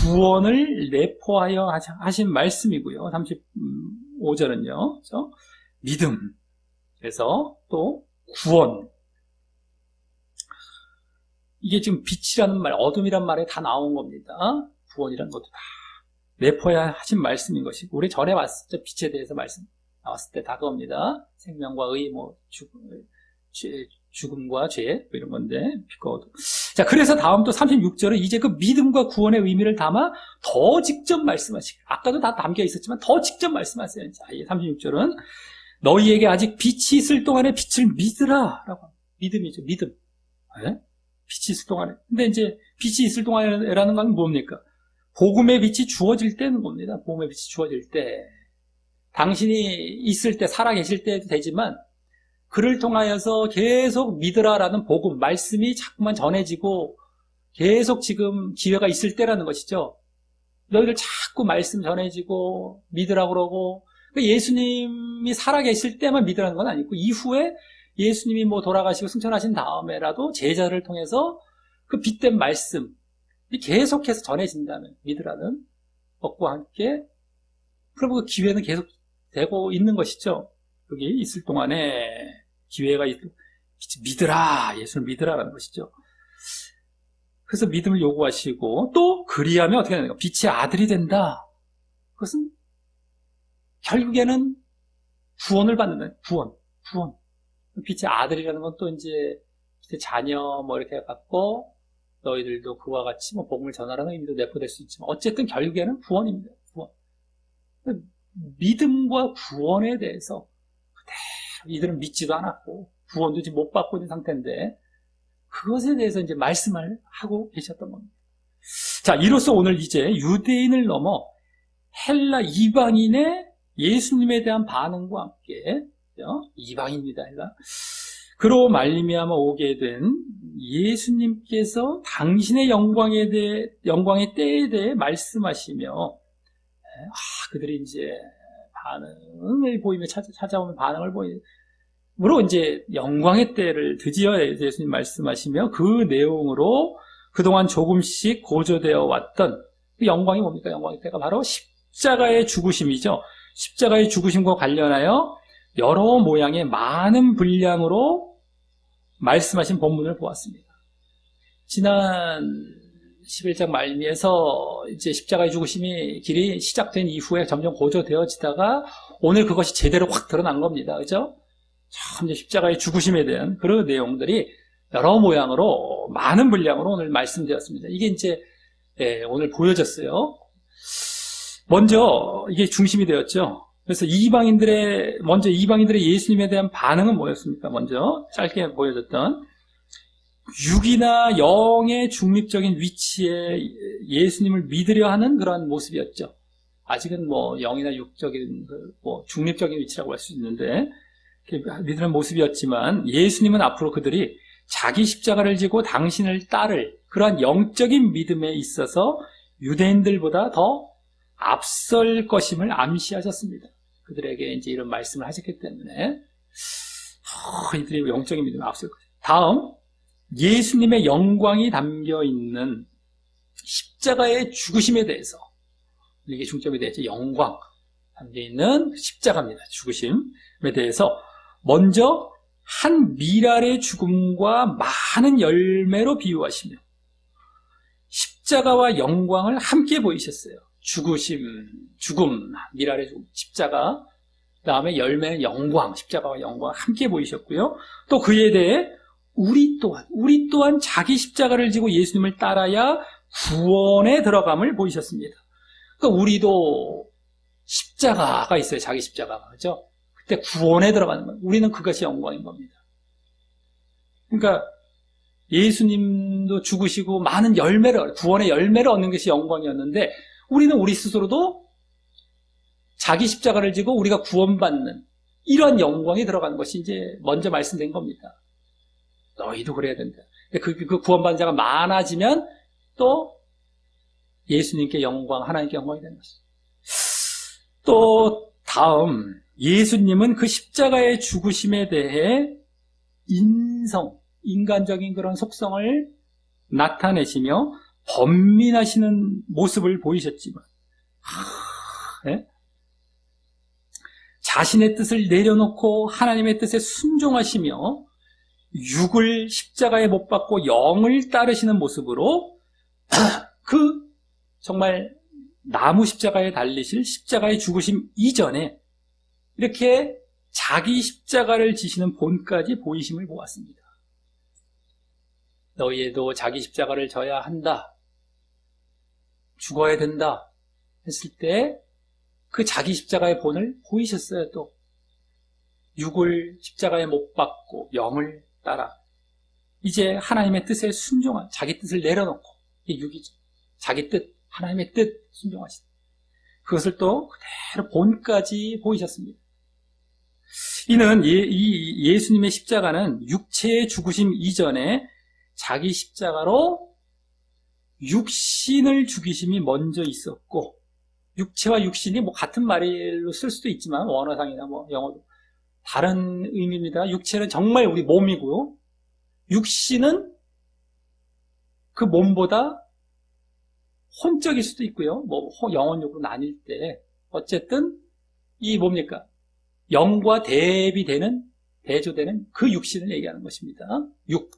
구원을 내포하여 하신 말씀이고요. 35절은요. 그래서 믿음, 그래서 또 구원. 이게 지금 빛이라는 말, 어둠이란 말에 다 나온 겁니다. 구원이라는 것도 다 내포해야 하신 말씀인 것이고, 우리 전에 봤었죠. 빛에 대해서 말씀 나왔을 때 다 그겁니다. 생명과 의, 뭐 죽음과 죄, 뭐 이런 건데, 빛과 어둠. 자, 그래서 다음 또 36절은 이제 그 믿음과 구원의 의미를 담아 더 직접 말씀하시고, 아까도 다 담겨 있었지만 더 직접 말씀하세요. 자, 36절은 너희에게 아직 빛이 있을 동안에 빛을 믿으라. 라고. 믿음이죠, 믿음. 네? 빛이 있을 동안에. 근데 이제 빛이 있을 동안에라는 건 뭡니까? 복음의 빛이 주어질 때는 겁니다. 복음의 빛이 주어질 때. 당신이 있을 때, 살아계실 때도 되지만, 그를 통하여서 계속 믿으라라는 복음, 말씀이 자꾸만 전해지고, 계속 지금 기회가 있을 때라는 것이죠. 너희들 자꾸 말씀 전해지고, 믿으라고 그러고, 예수님이 살아계실 때만 믿으라는 건 아니고, 이후에 예수님이 뭐 돌아가시고 승천하신 다음에라도 제자를 통해서 그 빛된 말씀이 계속해서 전해진다는, 믿으라는 것과 함께, 그럼 그 기회는 계속 되고 있는 것이죠. 여기 있을 동안에 기회가 믿으라, 예수를 믿으라라는 것이죠. 그래서 믿음을 요구하시고 또 그리하면 어떻게 되는가? 빛의 아들이 된다. 그것은 결국에는 구원을 받는다. 구원. 빛의 아들이라는 건 또 이제 자녀 뭐 이렇게 갖고 너희들도 그와 같이 뭐 복음을 전하라는 의미도 내포될 수 있지만 어쨌든 결국에는 구원입니다. 구원. 믿음과 구원에 대해서 그대로 이들은 믿지도 않았고 구원도 지금 못 받고 있는 상태인데 그것에 대해서 이제 말씀을 하고 계셨던 겁니다. 자, 이로써 오늘 이제 유대인을 넘어 헬라 이방인의 예수님에 대한 반응과 함께 이방인입니다. 헬라. 그로 말미암아 오게 된 예수님께서 당신의 영광의 때에 대해 말씀하시며 그들이 이제 반응을 보이며 찾아오면 반응을 보이므로 이제 영광의 때를 드디어 예수님 말씀하시며 그 내용으로 그동안 조금씩 고조되어 왔던 그 영광이 뭡니까? 영광의 때가 바로 십자가의 죽으심이죠. 십자가의 죽으심과 관련하여 여러 모양의 많은 분량으로 말씀하신 본문을 보았습니다. 지난 11장 말미에서 이제 십자가의 죽으심이 길이 시작된 이후에 점점 고조되어지다가 오늘 그것이 제대로 확 드러난 겁니다. 그죠? 참 이제 십자가의 죽으심에 대한 그런 내용들이 여러 모양으로 많은 분량으로 오늘 말씀되었습니다. 이게 이제 오늘 보여졌어요. 먼저 이게 중심이 되었죠. 그래서 먼저 이방인들의 예수님에 대한 반응은 뭐였습니까? 먼저 짧게 보여졌던 육이나 영의 중립적인 위치에 예수님을 믿으려 하는 그러한 모습이었죠. 아직은 뭐 영이나 육적인 뭐 중립적인 위치라고 할 수 있는데 믿으는 모습이었지만 예수님은 앞으로 그들이 자기 십자가를 지고 당신을 따를 그러한 영적인 믿음에 있어서 유대인들보다 더 앞설 것임을 암시하셨습니다. 그들에게 이제 이런 말씀을 하셨기 때문에 이들이 영적인 믿음에 앞설 것이다. 다음 예수님의 영광이 담겨 있는 십자가의 죽으심에 대해서 이게 중점이 되죠. 영광 담겨 있는 십자가입니다. 죽으심에 대해서 먼저 한 밀알의 죽음과 많은 열매로 비유하시며 십자가와 영광을 함께 보이셨어요. 죽음, 밀알의 죽음, 십자가, 그 다음에 열매는 영광, 십자가와 영광 함께 보이셨고요. 또 그에 대해 우리 또한 자기 십자가를 지고 예수님을 따라야 구원에 들어감을 보이셨습니다. 그러니까 우리도 십자가가 있어요. 자기 십자가가. 그죠? 그때 구원에 들어가는 거예요. 우리는 그것이 영광인 겁니다. 그러니까 예수님도 죽으시고 많은 구원의 열매를 얻는 것이 영광이었는데 우리는 우리 스스로도 자기 십자가를 지고 우리가 구원받는 이런 영광이 들어가는 것이 이제 먼저 말씀된 겁니다. 너희도 그래야 된다. 그 구원받는 자가 많아지면 또 예수님께 영광, 하나님께 영광이 되는 것이죠. 또 다음 예수님은 그 십자가의 죽으심에 대해 인간적인 그런 속성을 나타내시며 번민하시는 모습을 보이셨지만 자신의 뜻을 내려놓고 하나님의 뜻에 순종하시며 육을 십자가에 못 박고 영을 따르시는 모습으로 그 정말 나무 십자가에 달리실 십자가의 죽으심 이전에 이렇게 자기 십자가를 지시는 본까지 보이심을 보았습니다. 너희에도 자기 십자가를 져야 한다. 죽어야 된다. 했을 때 그 자기 십자가의 본을 보이셨어요. 또 육을 십자가에 못 박고 영을 따라 이제 하나님의 뜻에 순종한 자기 뜻을 내려놓고 이게 육이죠. 자기 뜻, 하나님의 뜻 순종하시다. 그것을 또 그대로 본까지 보이셨습니다. 이는 예수님의 십자가는 육체의 죽으심 이전에 자기 십자가로 육신을 죽이심이 먼저 있었고 육체와 육신이 뭐 같은 말로 쓸 수도 있지만 원어상이나 뭐 영어도 다른 의미입니다. 육체는 정말 우리 몸이고요. 육신은 그 몸보다 혼적일 수도 있고요. 뭐 영혼육으로 나뉠 때 어쨌든 이 뭡니까? 영과 대조되는 그 육신을 얘기하는 것입니다. 육.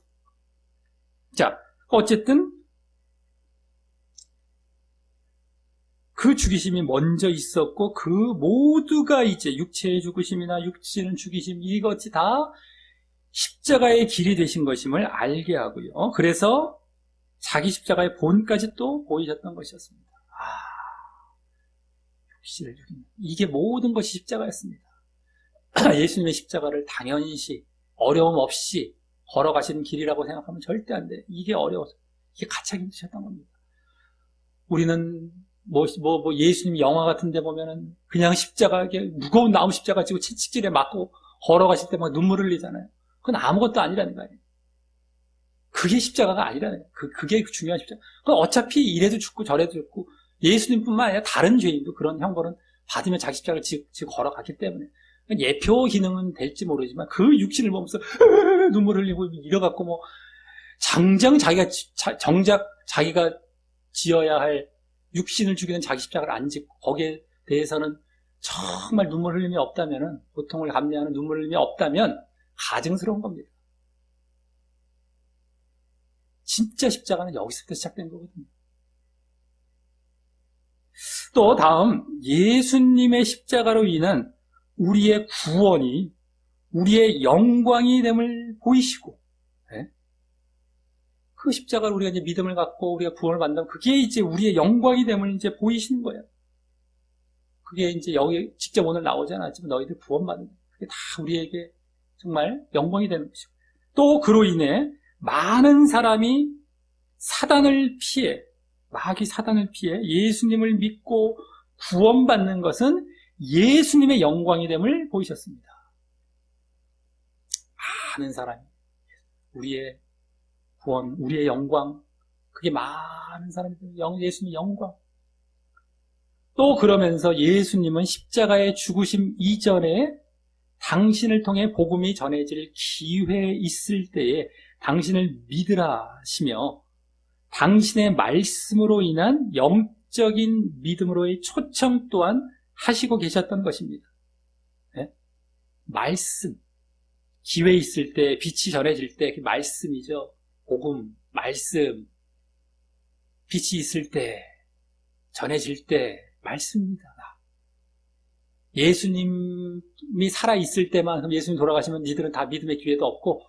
자, 어쨌든 그 죽이심이 먼저 있었고 그 모두가 이제 육체의 죽으심이나 육신의 죽이심 이것이 다 십자가의 길이 되신 것임을 알게 하고요. 그래서 자기 십자가의 본까지 또 보이셨던 것이었습니다. 육신을 죽이는 이게 모든 것이 십자가였습니다. 예수님의 십자가를 당연시 어려움 없이 걸어가시는 길이라고 생각하면 절대 안 돼. 이게 어려워서 이게 가장 힘드셨던 겁니다. 우리는 예수님 영화 같은 데 보면은 그냥 십자가, 무거운 나무 십자가 지고 채찍질에 맞고 걸어가실 때 막 눈물을 흘리잖아요. 그건 아무것도 아니라는 거예요. 그게 십자가가 아니라는 거예요. 그게 중요한 십자가. 그건 어차피 이래도 죽고 저래도 죽고 예수님뿐만 아니라 다른 죄인도 그런 형벌은 받으며 자기 십자가를 지고 걸어갔기 때문에 예표 기능은 될지 모르지만 그 육신을 보면서 눈물을 흘리고 이래갖고 뭐 정작 자기가 지어야 할 육신을 죽이는 자기 십자가를 안 짓고 거기에 대해서는 정말 눈물 흘림이 없다면은 고통을 감내하는 눈물 흘림이 없다면 가증스러운 겁니다. 진짜 십자가는 여기서부터 시작된 거거든요. 또 다음 예수님의 십자가로 인한 우리의 구원이 우리의 영광이 됨을 보이시고 그 십자가를 우리가 이제 믿음을 갖고 우리가 구원을 받는다면 그게 이제 우리의 영광이 됨을 이제 보이시는 거예요. 그게 이제 여기 직접 오늘 나오지 않았지만 너희들 구원받는 그게 다 우리에게 정말 영광이 되는 것이고 또 그로 인해 많은 사람이 마귀 사단을 피해 예수님을 믿고 구원받는 것은 예수님의 영광이 됨을 보이셨습니다. 많은 사람이 우리의 구원, 우리의 영광, 그게 많은 사람들, 예수님의 영광. 또 그러면서 예수님은 십자가의 죽으심 이전에 당신을 통해 복음이 전해질 기회 있을 때에 당신을 믿으라 하시며 당신의 말씀으로 인한 영적인 믿음으로의 초청 또한 하시고 계셨던 것입니다. 네? 말씀, 기회 있을 때, 빛이 전해질 때 그 말씀이죠. 복음, 말씀, 빛이 있을 때, 전해질 때 말씀입니다. 예수님이 살아있을 때만, 그럼 예수님 돌아가시면 니들은 다 믿음의 기회도 없고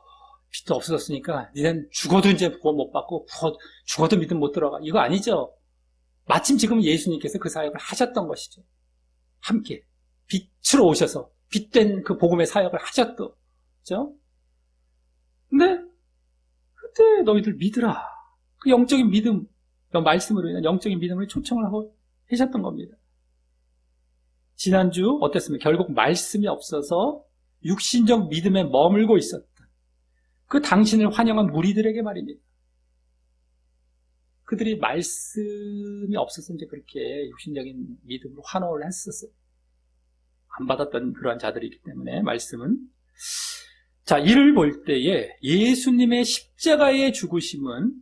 빛도 없어졌으니까 니는 죽어도 이제 구원 못 받고 죽어도 믿음 못 들어가. 이거 아니죠. 마침 지금 예수님께서 그 사역을 하셨던 것이죠. 함께 빛으로 오셔서 빛된 그 복음의 사역을 하셨던 그죠? 근데 그때 너희들 믿으라. 그 영적인 믿음, 말씀으로 인한 영적인 믿음을 초청을 하고 하셨던 겁니다. 지난주 어땠습니까? 결국 말씀이 없어서 육신적 믿음에 머물고 있었던 그 당신을 환영한 무리들에게 말입니다. 그들이 말씀이 없어서 이제 그렇게 육신적인 믿음으로 환호를 했었어요. 안 받았던 그러한 자들이기 때문에 말씀은 자, 이를 볼 때에 예수님의 십자가의 죽으심은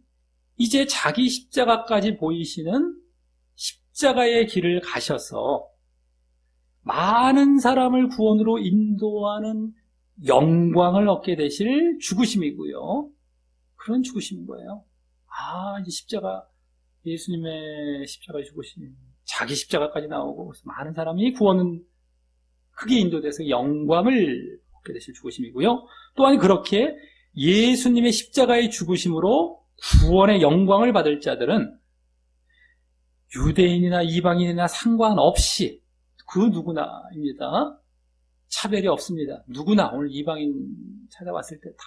이제 자기 십자가까지 보이시는 십자가의 길을 가셔서 많은 사람을 구원으로 인도하는 영광을 얻게 되실 죽으심이고요. 그런 죽으심인 거예요. 이제 십자가, 예수님의 십자가의 죽으심, 자기 십자가까지 나오고 그래서 많은 사람이 구원은 크게 인도돼서 영광을 얻게 되실 죽으심이고요. 또한 그렇게 예수님의 십자가의 죽으심으로 구원의 영광을 받을 자들은 유대인이나 이방인이나 상관없이 그 누구나입니다. 차별이 없습니다. 누구나 오늘 이방인 찾아왔을 때 다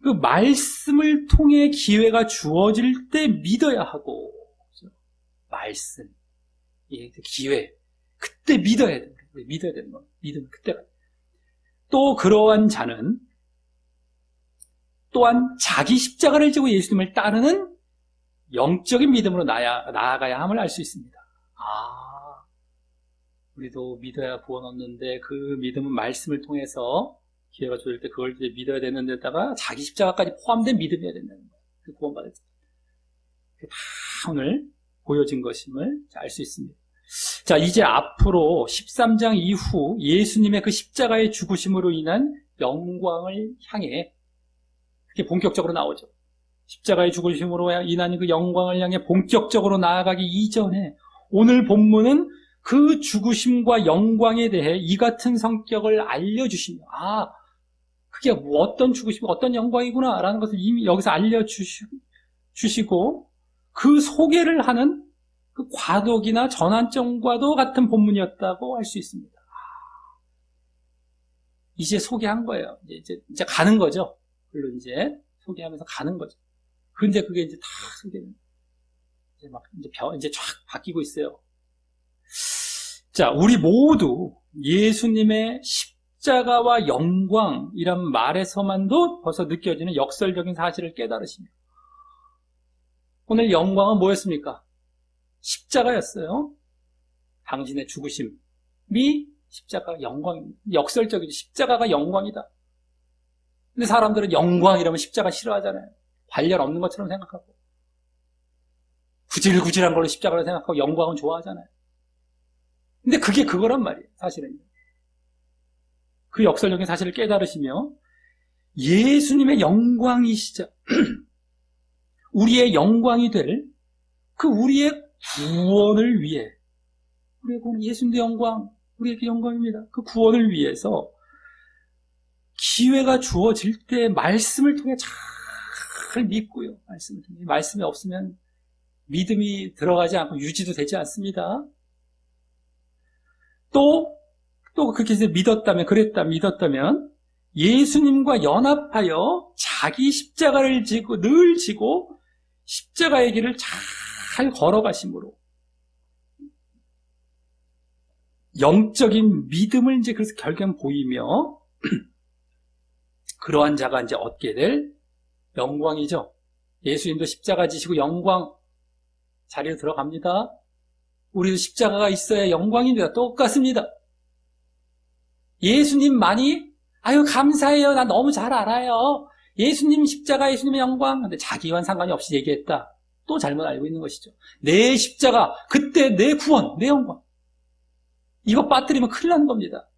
그 말씀을 통해 기회가 주어질 때 믿어야 하고 말씀, 기회 그때 믿어야 됩니다. 믿어야 되는 거. 믿으면 그때가. 또 그러한 자는 또한 자기 십자가를 지고 예수님을 따르는 영적인 믿음으로 나아가야 함을 알 수 있습니다. 우리도 믿어야 구원 얻는데 그 믿음은 말씀을 통해서 기회가 주어질 때 그걸 이제 믿어야 되는 데다가 자기 십자가까지 포함된 믿음이어야 된다는 거예요. 그 구원받을 때. 그게 다 오늘 보여진 것임을 알 수 있습니다. 자, 이제 앞으로 13장 이후 예수님의 그 십자가의 죽으심으로 인한 영광을 향해 그게 본격적으로 나오죠. 십자가의 죽으심으로 인한 그 영광을 향해 본격적으로 나아가기 이전에 오늘 본문은 그 죽으심과 영광에 대해 이 같은 성격을 알려주시며, 그게 어떤 죽으심과 어떤 영광이구나 라는 것을 이미 여기서 알려주시고 그 소개를 하는 그 과독이나 전환점과도 같은 본문이었다고 할 수 있습니다. 이제 소개한 거예요. 이제 가는 거죠. 물론 이제 소개하면서 가는 거죠. 근데 그게 이제 다 소개는 이제 쫙 바뀌고 있어요. 자, 우리 모두 예수님의 십자가와 영광이란 말에서만도 벌써 느껴지는 역설적인 사실을 깨달으시며, 오늘 영광은 뭐였습니까? 십자가였어요. 당신의 죽으심이 십자가 영광입니다. 역설적이죠. 십자가가 영광이다. 근데 사람들은 영광이라면 십자가 싫어하잖아요. 관련 없는 것처럼 생각하고, 구질구질한 걸로 십자가를 생각하고 영광은 좋아하잖아요. 근데 그게 그거란 말이에요. 사실은. 그 역설적인 사실을 깨달으시며 예수님의 영광이시자 우리의 영광이 될 그 우리의 구원을 위해, 우리의 구원, 예수님의 영광, 우리에게 영광입니다. 그 구원을 위해서 기회가 주어질 때 말씀을 통해 잘 믿고요. 말씀을 통해. 말씀이 없으면 믿음이 들어가지 않고 유지도 되지 않습니다. 또 그렇게 해서 믿었다면 예수님과 연합하여 자기 십자가를 늘 지고 십자가의 길을 잘 걸어가심으로 영적인 믿음을 이제 그래서 결국엔 보이며 그러한 자가 이제 얻게 될 영광이죠. 예수님도 십자가 지시고 영광 자리로 들어갑니다. 우리도 십자가가 있어야 영광입니다. 똑같습니다. 예수님만이 감사해요. 나 너무 잘 알아요. 예수님 십자가, 예수님의 영광. 근데 자기와는 상관이 없이 얘기했다. 또 잘못 알고 있는 것이죠. 내 십자가, 그때 내 구원, 내 영광. 이거 빠뜨리면 큰일 나는 겁니다.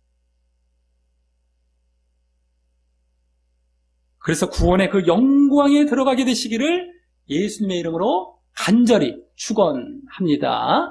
그래서 구원의 그 영광에 들어가게 되시기를 예수님의 이름으로 간절히 축원합니다.